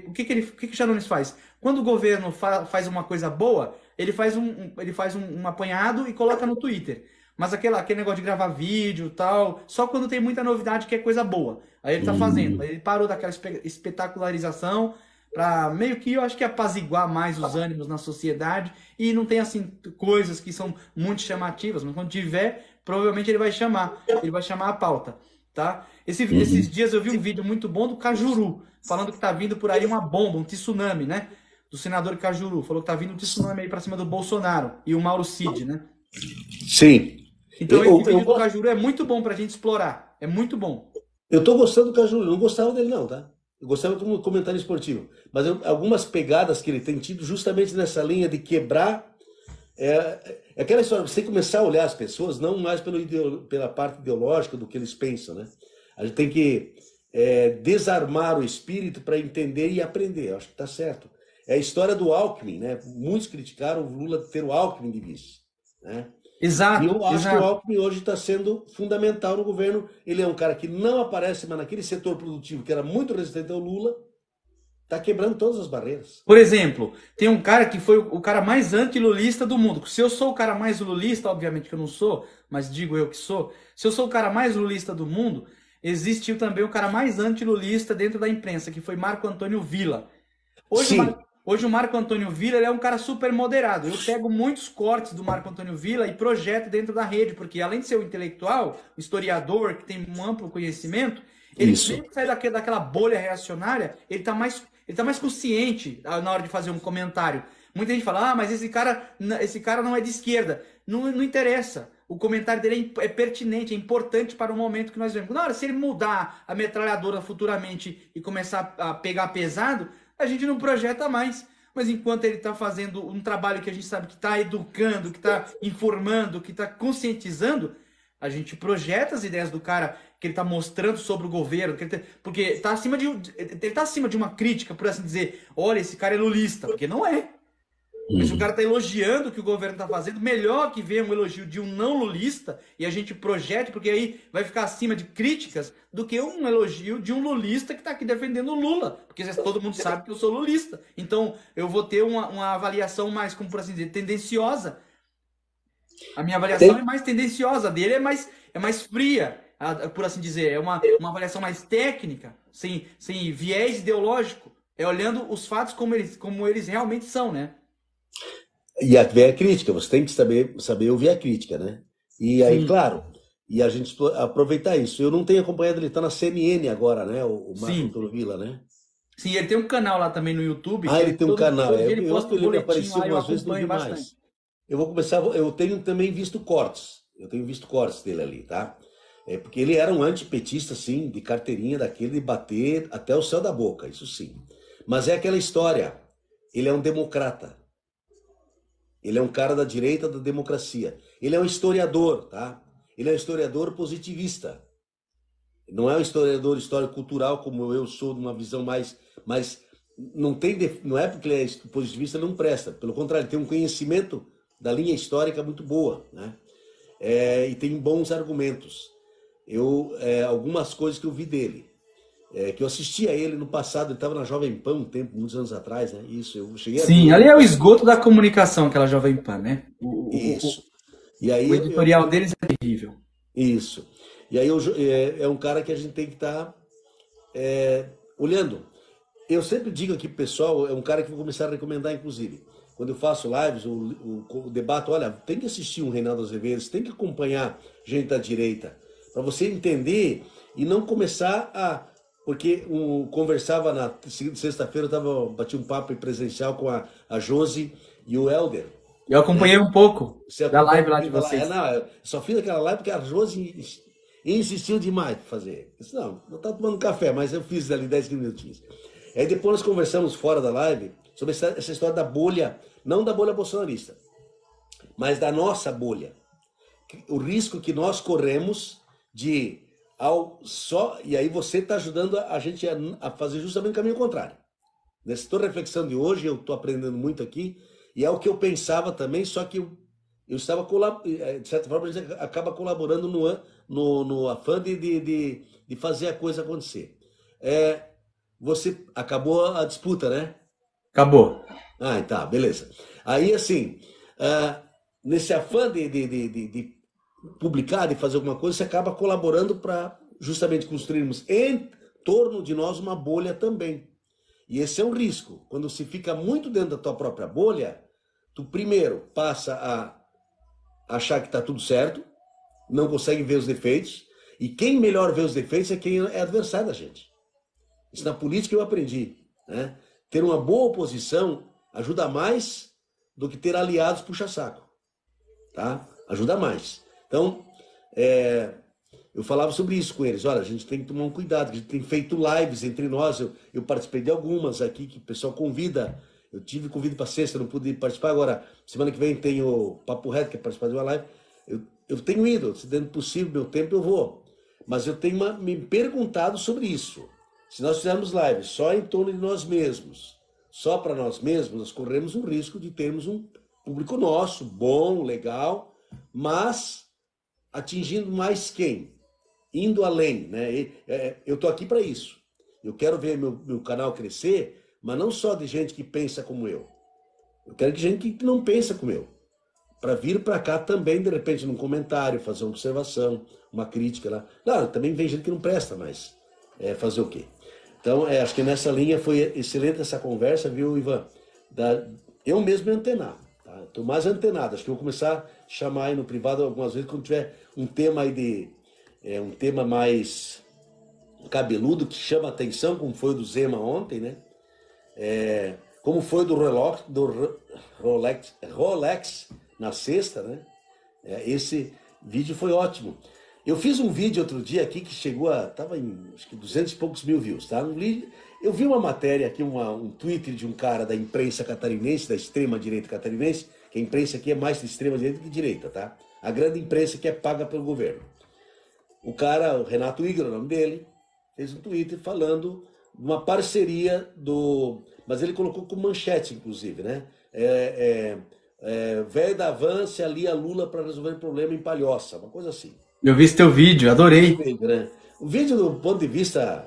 o que o Janones faz? Quando o governo faz uma coisa boa, ele faz um apanhado e coloca no Twitter. Mas aquele negócio de gravar vídeo e tal, só quando tem muita novidade que é coisa boa. Aí ele tá fazendo. Aí ele parou daquela espetacularização para meio que, eu acho que apaziguar mais os ânimos na sociedade e não tem, assim, coisas que são muito chamativas, mas quando tiver, provavelmente ele vai chamar a pauta, tá? Esses dias eu vi um vídeo muito bom do Cajuru, falando que tá vindo por aí uma bomba, um tsunami, né? Do senador Cajuru, falou que tá vindo um tsunami aí para cima do Bolsonaro e o Mauro Cid, né? Sim. Então esse vídeo do Cajuru é muito bom pra gente explorar. É muito bom. Eu tô gostando do Cajuru, eu não gostava dele não, tá? Eu gostava como comentário esportivo. Mas algumas pegadas que ele tem tido justamente nessa linha de quebrar... É aquela história, você tem que começar a olhar as pessoas não mais pela parte ideológica do que eles pensam, né? A gente tem que desarmar o espírito para entender e aprender. Eu acho que tá certo. É a história do Alckmin, né? Muitos criticaram o Lula ter o Alckmin de vice, né? Exato. E eu acho que o Alckmin hoje está sendo fundamental no governo. Ele é um cara que não aparece, mas naquele setor produtivo que era muito resistente ao Lula, está quebrando todas as barreiras. Por exemplo, tem um cara que foi o cara mais anti-lulista do mundo. Se eu sou o cara mais lulista, obviamente que eu não sou, mas digo eu que sou. Se eu sou o cara mais lulista do mundo, existiu também o cara mais anti-lulista dentro da imprensa, que foi Marco Antônio Villa. Hoje o Marco Antônio Villa ele é um cara super moderado. Eu pego muitos cortes do Marco Antônio Villa e projeto dentro da rede, porque além de ser um intelectual, um historiador que tem um amplo conhecimento, ele sempre sai daquela bolha reacionária, ele tá mais consciente na hora de fazer um comentário. Muita gente fala, mas esse cara não é de esquerda. Não interessa. O comentário dele é pertinente, é importante para o momento que nós vivemos. Na hora, se ele mudar a metralhadora futuramente e começar a pegar pesado, a gente não projeta mais. Mas enquanto ele está fazendo um trabalho que a gente sabe que está educando, que está informando, que está conscientizando, a gente projeta as ideias do cara que ele está mostrando sobre o governo, porque ele está acima de uma crítica, por assim dizer. Olha, esse cara é lulista, porque não é. Mas o cara está elogiando o que o governo está fazendo, melhor que venha um elogio de um não lulista e a gente projete, porque aí vai ficar acima de críticas do que um elogio de um lulista que está aqui defendendo o Lula, porque todo mundo sabe que eu sou lulista. Então eu vou ter uma avaliação mais, como por assim dizer, tendenciosa. A minha avaliação é mais tendenciosa, a dele é mais fria, por assim dizer, é uma avaliação mais técnica, sem viés ideológico, é olhando os fatos como eles realmente são, né? E ver a crítica, você tem que saber ouvir a crítica, né? E aí, claro, e a gente aproveitar isso. Eu não tenho acompanhado, ele está na CNN agora, né? O Marco Antônio Villa, né? Sim, ele tem um canal lá também no YouTube. Ele tem um canal. Ele posta um boletim apareceu lá, eu umas vezes, não vi bastante. mais. Eu vou começar, eu tenho também visto cortes. Eu tenho visto cortes dele ali, tá? Porque ele era um antipetista, assim, de carteirinha daquele de bater até o céu da boca, isso sim. Mas é aquela história, ele é um democrata. Ele é um cara da direita da democracia. Ele é um historiador, tá? Ele é um historiador positivista. Não é um historiador histórico-cultural como eu sou, de uma visão mais não é porque ele é positivista, não presta. Pelo contrário, ele tem um conhecimento da linha histórica muito boa, né? E tem bons argumentos. Algumas coisas que eu vi dele, que eu assisti a ele no passado, ele estava na Jovem Pan um tempo, muitos anos atrás, né? Isso, eu cheguei Sim, ali é o esgoto da comunicação, aquela Jovem Pan, né? Isso. E aí, o editorial deles é terrível. Isso. E aí é um cara que a gente tem que estar olhando. Eu sempre digo aqui pro pessoal, é um cara que vou começar a recomendar, inclusive. Quando eu faço lives, o debate, olha, tem que assistir um Reinaldo Azevedo, você tem que acompanhar gente da direita, para você entender e não começar a... Porque conversava na sexta-feira, bati um papo presencial com a Josi e o Helder. Eu acompanhei um pouco da live lá de vocês. Eu só fiz aquela live porque a Josi insistiu demais para fazer. Eu disse, não estava tomando café, mas eu fiz ali 10 minutinhos. Aí depois nós conversamos fora da live sobre essa história da bolha, não da bolha bolsonarista, mas da nossa bolha. O risco que nós corremos de... E aí você está ajudando a gente a fazer justamente o caminho contrário. Nessa tua reflexão de hoje, eu estou aprendendo muito aqui, e é o que eu pensava também, só que eu estava colaborando, de certa forma, a gente acaba colaborando no afã de fazer a coisa acontecer. Você acabou a disputa, né? Acabou. Ah, tá, beleza. Aí, assim, nesse afã de publicar, de fazer alguma coisa, você acaba colaborando para justamente construirmos em torno de nós uma bolha também. E esse é um risco. Quando se fica muito dentro da tua própria bolha, tu primeiro passa a achar que está tudo certo, não consegue ver os defeitos, e quem melhor vê os defeitos é quem é adversário da gente. Isso na política eu aprendi, né? Ter uma boa oposição ajuda mais do que ter aliados puxa-saco, tá? Ajuda mais. Então, eu falava sobre isso com eles. Olha, a gente tem que tomar um cuidado, a gente tem feito lives entre nós. Eu participei de algumas aqui que o pessoal convida. Eu tive convite para sexta, não pude participar. Agora, semana que vem tem o Papo Reto, que é participar de uma live. Eu tenho ido, se dentro do possível, meu tempo eu vou. Mas eu tenho me perguntado sobre isso. Se nós fizermos lives só em torno de nós mesmos, só para nós mesmos, nós corremos o risco de termos um público nosso, bom, legal, mas atingindo mais quem? Indo além, né? Eu estou aqui para isso. Eu quero ver meu canal crescer, mas não só de gente que pensa como eu. Eu quero que gente que não pensa como eu. Para vir para cá também, de repente, num comentário, fazer uma observação, uma crítica lá. Claro, também vem gente que não presta, mas fazer o quê? Então, acho que nessa linha foi excelente essa conversa, viu, Ivan? Eu mesmo me antenar. Tá? Estou mais antenado. Acho que eu vou começar a chamar aí no privado algumas vezes quando tiver um tema aí um tema mais cabeludo que chama atenção, como foi o do Zema ontem, né? Como foi do Rolex na sexta, né? Esse vídeo foi ótimo. Eu fiz um vídeo outro dia aqui que chegou tava em acho que 200 e poucos mil views, tá? Eu vi uma matéria aqui, um Twitter de um cara da imprensa catarinense, da extrema direita catarinense, que a imprensa aqui é mais de extrema direita que de direita, tá? A grande imprensa que é paga pelo governo. O cara, o Renato Igor, o nome dele, fez um Twitter falando de uma parceria mas ele colocou com manchete, inclusive, né? Velho da van se alia a Lula para resolver o problema em Palhoça, uma coisa assim. Eu vi esse teu vídeo, adorei. O vídeo, do ponto de vista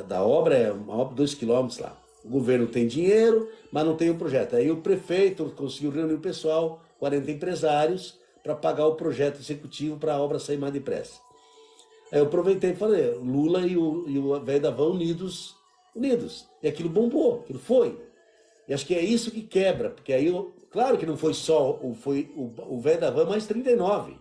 da obra, é uma obra de 2 quilômetros lá. O governo tem dinheiro, mas não tem um projeto. Aí o prefeito conseguiu reunir o pessoal, 40 empresários, para pagar o projeto executivo para a obra sair mais depressa. Aí eu aproveitei e falei, Lula e o velho da van unidos. E aquilo bombou, aquilo foi. E acho que é isso que quebra, porque aí, claro que não foi só o velho da van, mas 39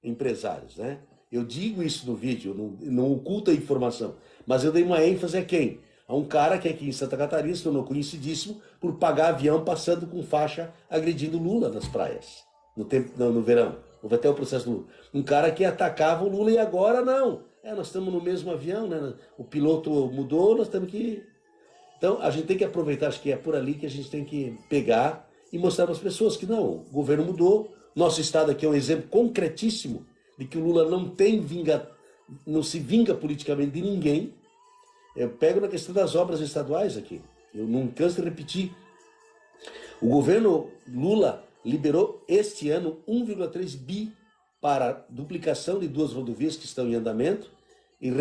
empresários, né? Eu digo isso no vídeo, não oculto a informação, mas eu dei uma ênfase a quem? A um cara que aqui em Santa Catarina se tornou conhecidíssimo por pagar avião passando com faixa agredindo Lula nas praias, no verão. Houve até o processo do Lula. Um cara que atacava o Lula e agora não. Nós estamos no mesmo avião, né? O piloto mudou, nós temos que... Então, a gente tem que aproveitar, acho que é por ali que a gente tem que pegar e mostrar para as pessoas que não, o governo mudou, nosso estado aqui é um exemplo concretíssimo de que o Lula não se vinga politicamente de ninguém. Eu pego na questão das obras estaduais aqui, eu não canso de repetir. O governo Lula liberou este ano 1,3 bi para duplicação de 2 rodovias que estão em andamento e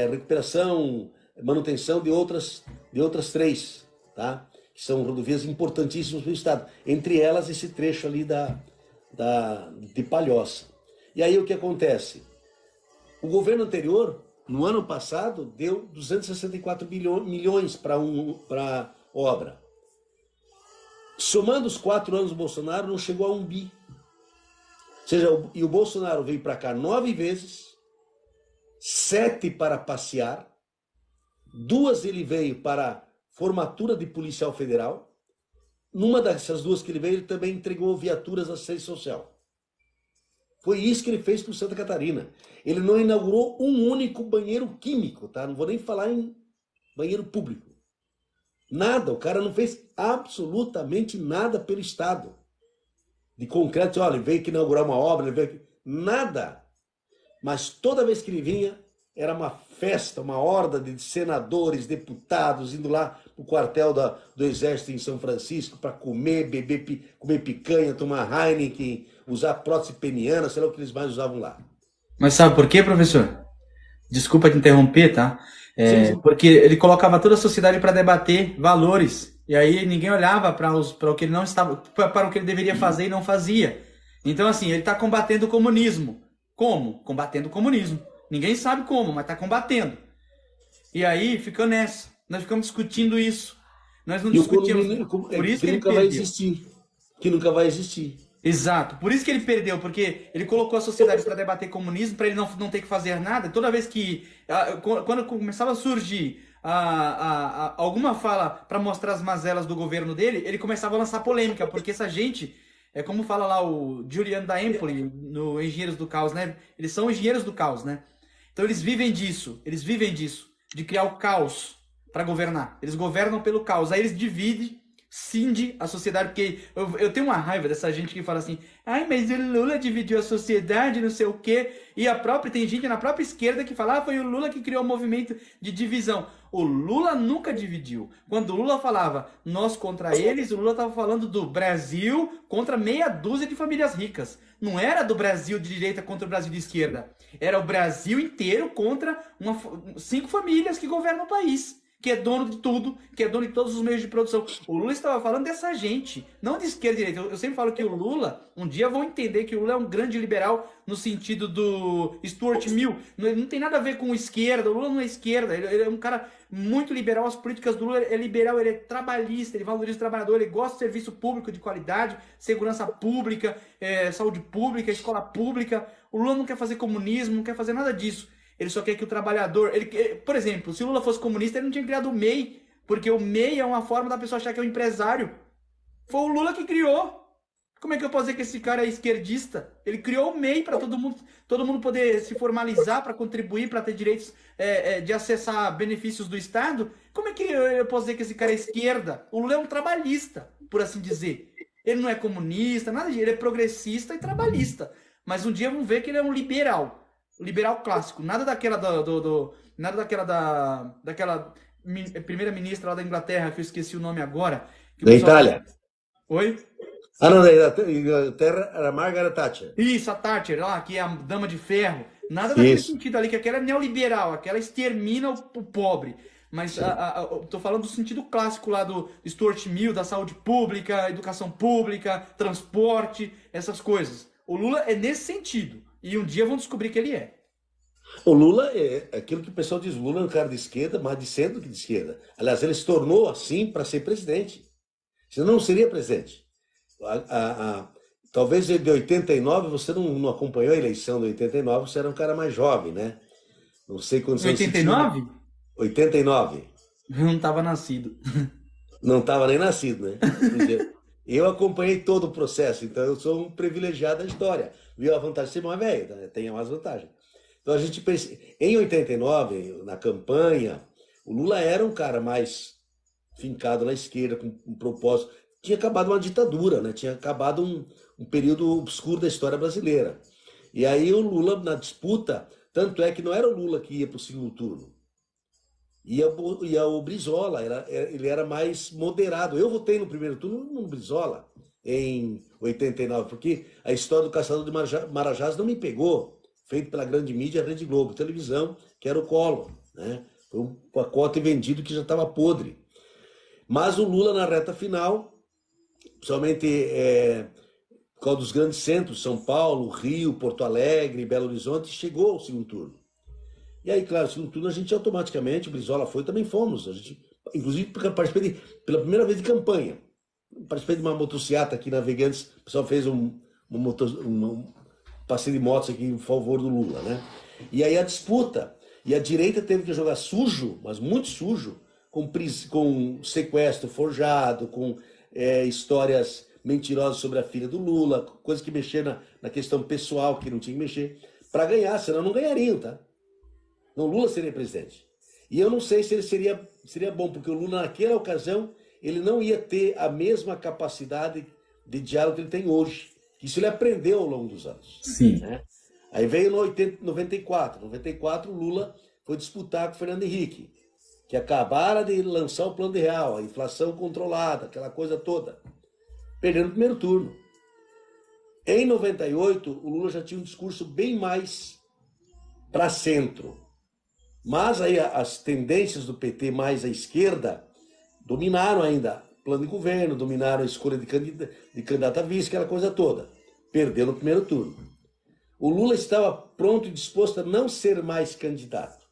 recuperação, manutenção de outras 3, tá? Que são rodovias importantíssimas para o estado. Entre elas esse trecho ali de Palhoça. E aí o que acontece? O governo anterior, no ano passado, deu 264 milhões para obra. Somando os 4 anos do Bolsonaro, não chegou a 1 bi. Ou seja, e o Bolsonaro veio para cá 9 vezes, 7 para passear, 2 ele veio para formatura de policial federal. Numa dessas 2 que ele veio, ele também entregou viaturas à assistência social. Foi isso que ele fez com Santa Catarina. Ele não inaugurou um único banheiro químico, tá? Não vou nem falar em banheiro público. Nada, o cara não fez absolutamente nada pelo Estado. De concreto, olha, ele veio aqui inaugurar uma obra, ele veio aqui... Nada. Mas toda vez que ele vinha, era uma festa, uma horda de senadores, deputados, indo lá pro quartel do Exército em São Francisco para comer, comer picanha, tomar Heineken, usar prótese peniana, sei lá o que eles mais usavam lá. Mas sabe por quê, professor? Desculpa te interromper, tá? Sim, sim. Porque ele colocava toda a sociedade para debater valores. E aí ninguém olhava para o que ele não estava, para o que ele deveria fazer e não fazia. Então, assim, ele está combatendo o comunismo. Como? Combatendo o comunismo. Ninguém sabe como, mas está combatendo. E aí fica nessa. Nós ficamos discutindo isso. Nós não E o discutimos. comunismo Por isso que que ele nunca vai perdeu. existir. Que nunca vai existir. Exato. Por isso que ele perdeu, porque ele colocou a sociedade para debater comunismo, para ele não ter que fazer nada. Toda vez que. Quando começava a surgir alguma fala para mostrar as mazelas do governo dele, ele começava a lançar polêmica, porque essa gente. É como fala lá o Julian da Empoli, no Engenheiros do Caos, né? Eles são engenheiros do caos, né? Então eles vivem disso, de criar o caos para governar. Eles governam pelo caos. Aí eles dividem, cinde a sociedade, porque eu tenho uma raiva dessa gente que fala assim, ai, mas o Lula dividiu a sociedade, não sei o quê, e tem gente na própria esquerda que fala, foi o Lula que criou o movimento de divisão. O Lula nunca dividiu. Quando o Lula falava nós contra eles, o Lula estava falando do Brasil contra meia dúzia de famílias ricas. Não era do Brasil de direita contra o Brasil de esquerda. Era o Brasil inteiro contra 5 famílias que governam o país, que é dono de tudo, que é dono de todos os meios de produção. O Lula estava falando dessa gente, não de esquerda e direita. Eu sempre falo que o Lula, um dia vão entender que o Lula é um grande liberal no sentido do Stuart Mill. Não tem nada a ver com esquerda, o Lula não é esquerda, ele é um cara muito liberal. As políticas do Lula é liberal, ele é trabalhista, ele valoriza o trabalhador, ele gosta de serviço público de qualidade, segurança pública, saúde pública, escola pública. O Lula não quer fazer comunismo, não quer fazer nada disso. Ele só quer que o trabalhador... por exemplo, se o Lula fosse comunista, ele não tinha criado o MEI, porque o MEI é uma forma da pessoa achar que é um empresário. Foi o Lula que criou. Como é que eu posso dizer que esse cara é esquerdista? Ele criou o MEI para todo mundo poder se formalizar, para contribuir, para ter direitos de acessar benefícios do Estado. Como é que eu posso dizer que esse cara é esquerda? O Lula é um trabalhista, por assim dizer. Ele não é comunista, nada disso. Ele é progressista e trabalhista. Mas um dia vão ver que ele é um liberal. Liberal clássico. Nada daquela nada daquela primeira-ministra lá da Inglaterra, que eu esqueci o nome agora. Que o Da pessoal fala... Itália. Oi? Ah, não, da Inglaterra era Margaret Thatcher. Isso, a Thatcher, lá, que é a dama de ferro. Nada daquele Isso. sentido ali, que aquela é neoliberal, aquela extermina o pobre. Mas Sim. eu tô falando do sentido clássico lá do Stuart Mill, da saúde pública, educação pública, transporte, essas coisas. O Lula é nesse sentido. E um dia vão descobrir que ele é. O Lula é aquilo que o pessoal diz, o Lula é um cara de esquerda, mais de centro que de esquerda. Aliás, ele se tornou assim para ser presidente. Senão não seria presidente. Talvez de 89, você não acompanhou a eleição de 89, você era um cara mais jovem, né? Não sei quantos Em anos você tinha. 89? 89. Eu não estava nascido. Não estava nem nascido, né? Quer dizer, eu acompanhei todo o processo, então eu sou um privilegiado da história. Viu a vantagem de ser mais velho, né? Tem mais vantagem. Então a gente pensa, em 89, na campanha, o Lula era um cara mais fincado na esquerda, com um propósito. Tinha acabado uma ditadura, né? Tinha acabado um período obscuro da história brasileira. E aí o Lula, na disputa, tanto é que não era o Lula que ia para o segundo turno. Ia o Brizola, ele era mais moderado. Eu votei no primeiro turno no Brizola, em 89, porque a história do Caçador de Marajás não me pegou, feito pela grande mídia, a Rede Globo, televisão, que era o Collor, né? Foi um pacote vendido que já estava podre. Mas o Lula, na reta final, principalmente por causa dos grandes centros, São Paulo, Rio, Porto Alegre, Belo Horizonte, chegou ao segundo turno. E aí, claro, no segundo turno a gente automaticamente, o Brizola foi, também fomos. A gente, inclusive, participei pela primeira vez de campanha. Participei de uma motociata aqui na Navegantes, o pessoal fez um passeio de motos aqui em favor do Lula, né? E aí a disputa, e a direita teve que jogar sujo, mas muito sujo, com sequestro forjado, com histórias mentirosas sobre a filha do Lula, coisas que mexeram na questão pessoal, que não tinha que mexer, para ganhar, senão não ganhariam, tá? Não, Lula seria presidente. E eu não sei se ele seria bom, porque o Lula, naquela ocasião, ele não ia ter a mesma capacidade de diálogo que ele tem hoje. Isso ele aprendeu ao longo dos anos. Sim. Né? Aí veio no 94. 94, o Lula foi disputar com o Fernando Henrique, que acabara de lançar o Plano de Real, a inflação controlada, aquela coisa toda. Perdendo no primeiro turno. Em 98, o Lula já tinha um discurso bem mais para centro. Mas aí as tendências do PT mais à esquerda dominaram ainda o plano de governo, dominaram a escolha de candidato a vice, aquela coisa toda. Perdeu no primeiro turno. O Lula estava pronto e disposto a não ser mais candidato.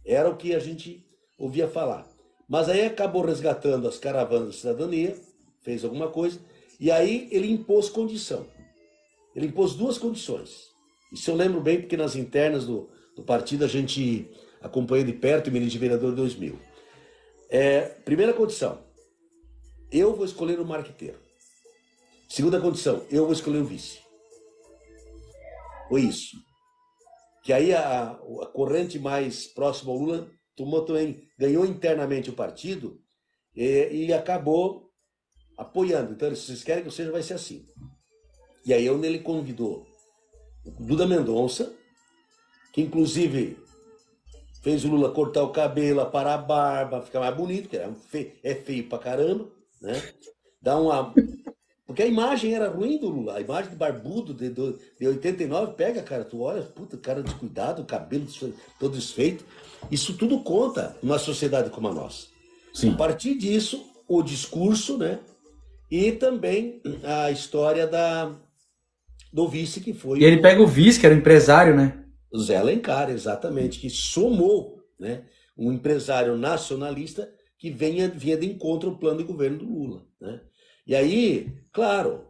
Era o que a gente ouvia falar. Mas aí acabou resgatando as caravanas da cidadania, fez alguma coisa, e aí ele impôs condição. Ele impôs duas condições. Isso eu lembro bem, porque nas internas do partido a gente acompanhou de perto o ministro de vereador em 2000. Primeira condição, eu vou escolher o marqueteiro. Segunda condição, eu vou escolher o vice. Foi isso. Que aí a corrente mais próxima ao Lula ganhou internamente o partido e acabou apoiando. Então, se vocês querem que eu seja, vai ser assim. E aí onde ele convidou o Duda Mendonça, que inclusive fez o Lula cortar o cabelo, aparar a barba, ficar mais bonito, que é feio pra caramba, né? Porque a imagem era ruim do Lula, a imagem de barbudo de 89, pega, cara, tu olha, puta, cara descuidado, o cabelo todo desfeito. Isso tudo conta numa sociedade como a nossa. Sim. A partir disso, o discurso, né? E também a história do vice, que foi... E ele pega o vice, que era o empresário, né? O Zé Alencar, exatamente, que somou, né? Um empresário nacionalista que vinha de encontro ao plano de governo do Lula, né? E aí, claro,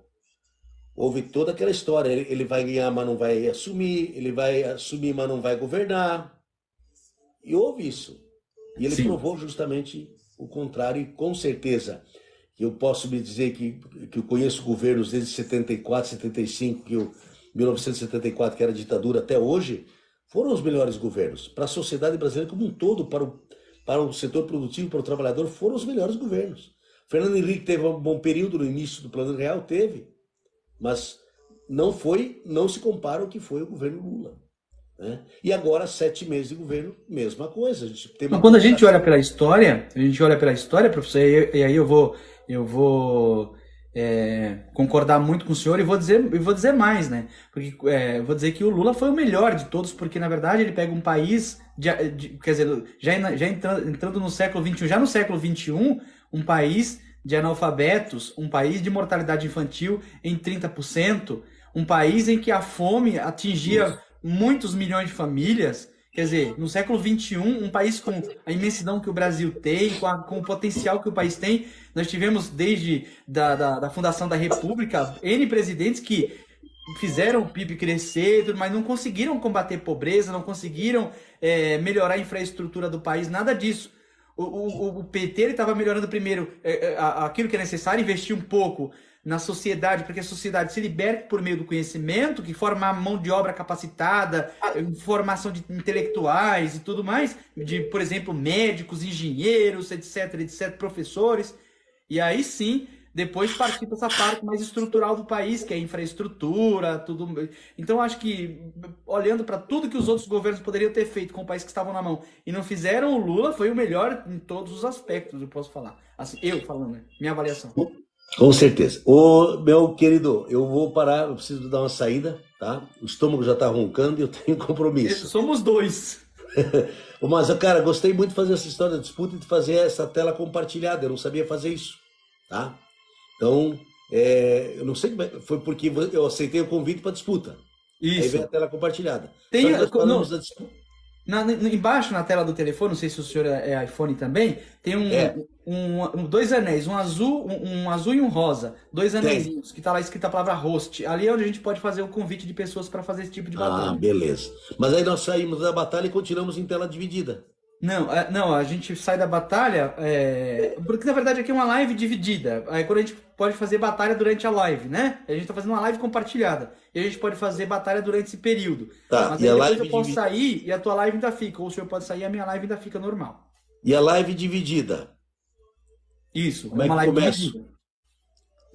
houve toda aquela história, ele vai ganhar, mas não vai assumir, ele vai assumir, mas não vai governar. E houve isso. E ele provou justamente o contrário, e com certeza eu posso me dizer que eu conheço governos desde 74, 75, 1974, que era ditadura, até hoje, foram os melhores governos. Para a sociedade brasileira como um todo, para o setor produtivo, para o trabalhador, foram os melhores governos. Fernando Henrique teve um bom período no início do Plano Real, teve, mas não se compara ao que foi o governo Lula, né? E agora, 7 meses de governo, mesma coisa. Quando a gente olha pela história, professor, e aí eu vou concordar muito com o senhor e vou dizer mais, né? Porque vou dizer que o Lula foi o melhor de todos, porque na verdade ele pega um país, quer dizer, já entrando no século XXI, já no século XXI, um país de analfabetos, um país de mortalidade infantil em 30%, um país em que a fome atingia muitos milhões de famílias. Quer dizer, no século XXI, um país com a imensidão que o Brasil tem, com o potencial que o país tem, nós tivemos desde da fundação da República, N presidentes que fizeram o PIB crescer, mas não conseguiram combater pobreza, não conseguiram melhorar a infraestrutura do país, nada disso. O PT estava melhorando primeiro aquilo que é necessário, investir um pouco na sociedade, para que a sociedade se liberte por meio do conhecimento, que forma a mão de obra capacitada, formação de intelectuais e tudo mais, por exemplo, médicos, engenheiros, etc, professores. E aí sim, depois partir para essa parte mais estrutural do país, que é a infraestrutura, tudo. Então, acho que, olhando para tudo que os outros governos poderiam ter feito com o país que estavam na mão e não fizeram, o Lula foi o melhor em todos os aspectos, eu posso falar. Assim, eu falando, né? Minha avaliação. Com certeza. Ô, meu querido, eu vou parar, eu preciso dar uma saída, tá? O estômago já tá roncando e eu tenho compromisso. Somos dois. Mas, cara, gostei muito de fazer essa história da disputa e de fazer essa tela compartilhada. Eu não sabia fazer isso, tá? Então, eu não sei, foi porque eu aceitei o convite para disputa. Isso. Aí veio a tela compartilhada. Tem, embaixo na tela do telefone, não sei se o senhor é iPhone também, tem dois anéis, um azul e um rosa, dois anéis que tá lá escrita a palavra host. Ali é onde a gente pode fazer o convite de pessoas para fazer esse tipo de batalha. Ah, beleza. Mas aí nós saímos da batalha e continuamos em tela dividida. Não, a gente sai da batalha, porque na verdade aqui é uma live dividida. Aí quando a gente pode fazer batalha durante a live, né? A gente tá fazendo uma live compartilhada. E a gente pode fazer batalha durante esse período. Tá, mas aí depois eu posso sair e a tua live ainda fica. Ou o senhor pode sair e a minha live ainda fica normal. E a live dividida? Isso, como é que live começa? dividida.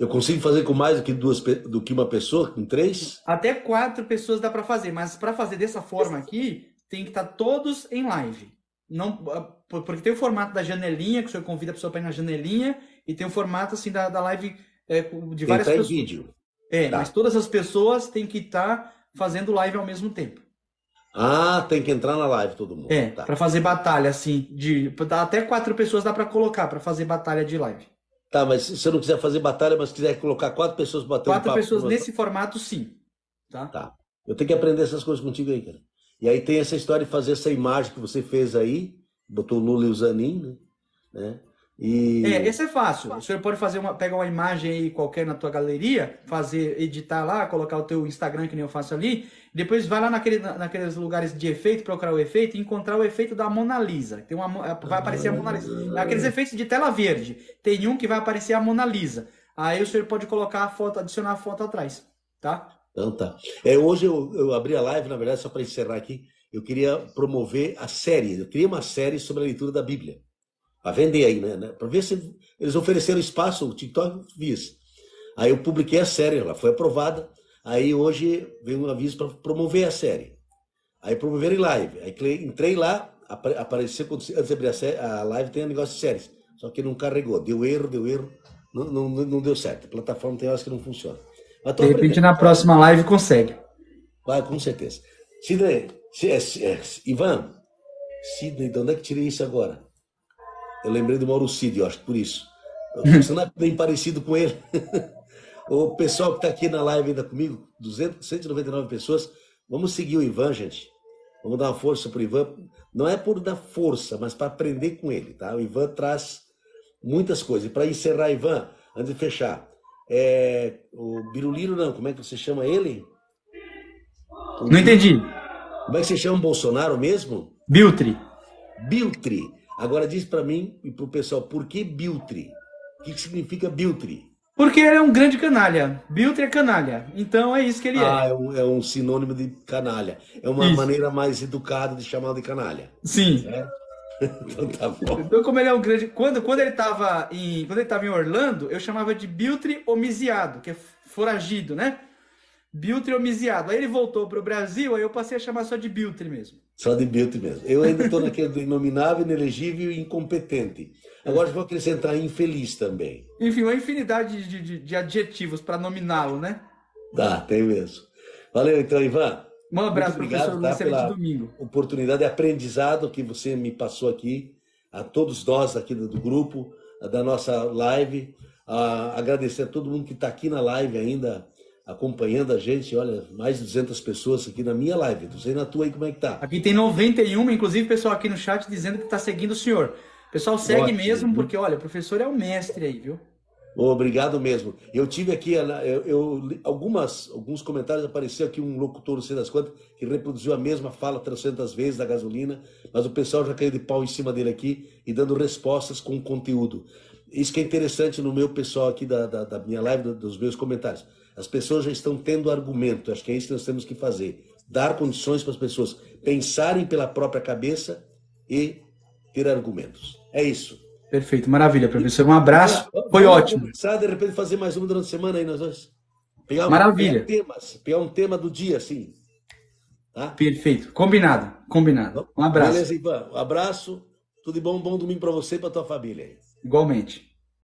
Eu consigo fazer com mais do que uma pessoa? Com 3? Até 4 pessoas dá para fazer. Mas para fazer dessa forma aqui, tem que estar todos em live. Não, porque tem o formato da janelinha, que o senhor convida a pessoa para ir na janelinha, e tem o formato assim da live de várias pessoas. Vídeo. Mas todas as pessoas têm que estar fazendo live ao mesmo tempo. Ah, tem que entrar na live todo mundo. É, Tá. para fazer batalha, assim, até 4 pessoas dá para colocar para fazer batalha de live. Tá, mas se você não quiser fazer batalha, mas quiser colocar 4 pessoas batendo Quatro papo com pessoas você, nesse formato, sim, tá? tá. Eu tenho que aprender essas coisas contigo aí, cara. E aí tem essa história de fazer essa imagem que você fez aí, botou o Lula e o Zanin, né? Esse é fácil. O senhor pode pegar uma imagem aí qualquer na tua galeria, editar lá, colocar o teu Instagram, que nem eu faço ali, depois vai lá naqueles lugares de efeito, procurar o efeito e encontrar o efeito da Mona Lisa. Vai aparecer a Mona Lisa. Aqueles efeitos de tela verde. Tem um que vai aparecer a Mona Lisa. Aí o senhor pode colocar a foto, adicionar a foto atrás, tá? Então tá. Hoje eu abri a live, na verdade, só para encerrar aqui, eu queria promover a série. Eu queria uma série sobre a leitura da Bíblia. Para vender aí, né? Para ver se eles ofereceram espaço, o TikTok fiz. Aí eu publiquei a série, ela foi aprovada. Aí hoje veio um aviso para promover a série. Aí promoveram em live. Aí entrei lá, apareceu, antes de abrir a live, tem um negócio de séries. Só que não carregou. Deu erro. Não deu certo. A plataforma tem horas que não funciona. Mas tô De repente aprendendo. na próxima live consegue. Vai, com certeza. Sidney, Ivan, Sidney, de onde é que tirei isso agora? Eu lembrei do Mauro Cid, eu acho que por isso. Você não é bem parecido com ele. O pessoal que está aqui na live ainda comigo, 199 pessoas, vamos seguir o Ivan, gente. Vamos dar uma força para o Ivan. Não é por dar força, mas para aprender com ele, tá? O Ivan traz muitas coisas. E para encerrar, Ivan, antes de fechar, o Biruliro não, como é que você chama ele? Não entendi. Como é que você chama o Bolsonaro mesmo? Biltri. Biltri. Agora diz para mim e para o pessoal, por que Biltri? O que significa Biltri? Porque ele é um grande canalha. Biltri é canalha. Então é isso que ele é. É um sinônimo de canalha. É uma maneira mais educada de chamar de canalha. Sim. Certo? Então tá bom. Então, como ele é um grande. Quando ele estava em Orlando, eu chamava de Biltri homiciado, que é foragido, né? Biltri homiciado. Aí ele voltou para o Brasil, aí eu passei a chamar só de Biltri mesmo. Só de Biltri mesmo. Eu ainda estou naquele do inominável, inelegível e incompetente. Agora vou acrescentar infeliz também. Enfim, uma infinidade de adjetivos para nominá-lo, né? Tá, tem mesmo. Valeu então, Ivan. Um abraço, professor. Um excelente pela domingo. Oportunidade de aprendizado que você me passou aqui, a todos nós aqui do grupo, da nossa live. Agradecer a todo mundo que está aqui na live ainda, acompanhando a gente. Olha, mais de 200 pessoas aqui na minha live. Não sei na tua aí como é que tá. Aqui tem 91, inclusive pessoal aqui no chat dizendo que está seguindo o senhor. Pessoal, segue Ótimo, mesmo, porque olha, o professor é o mestre aí, viu? Obrigado mesmo. Eu tive aqui, alguns comentários, apareceu aqui um locutor, não sei das quantas, que reproduziu a mesma fala 300 vezes da gasolina, mas o pessoal já caiu de pau em cima dele aqui e dando respostas com conteúdo. Isso que é interessante no meu pessoal aqui da minha live, dos meus comentários. As pessoas já estão tendo argumento, acho que é isso que nós temos que fazer. Dar condições para as pessoas pensarem pela própria cabeça e ter argumentos. É isso. Perfeito, maravilha, professor. Um abraço. Foi ótimo. Conversar, de repente fazer mais uma durante a semana aí, nós dois. Maravilha. Pegar um tema do dia, assim. Tá? Perfeito. Combinado. Um abraço. Beleza, Ivan. Um abraço. Tudo de bom, bom domingo para você e para tua família aí. Igualmente.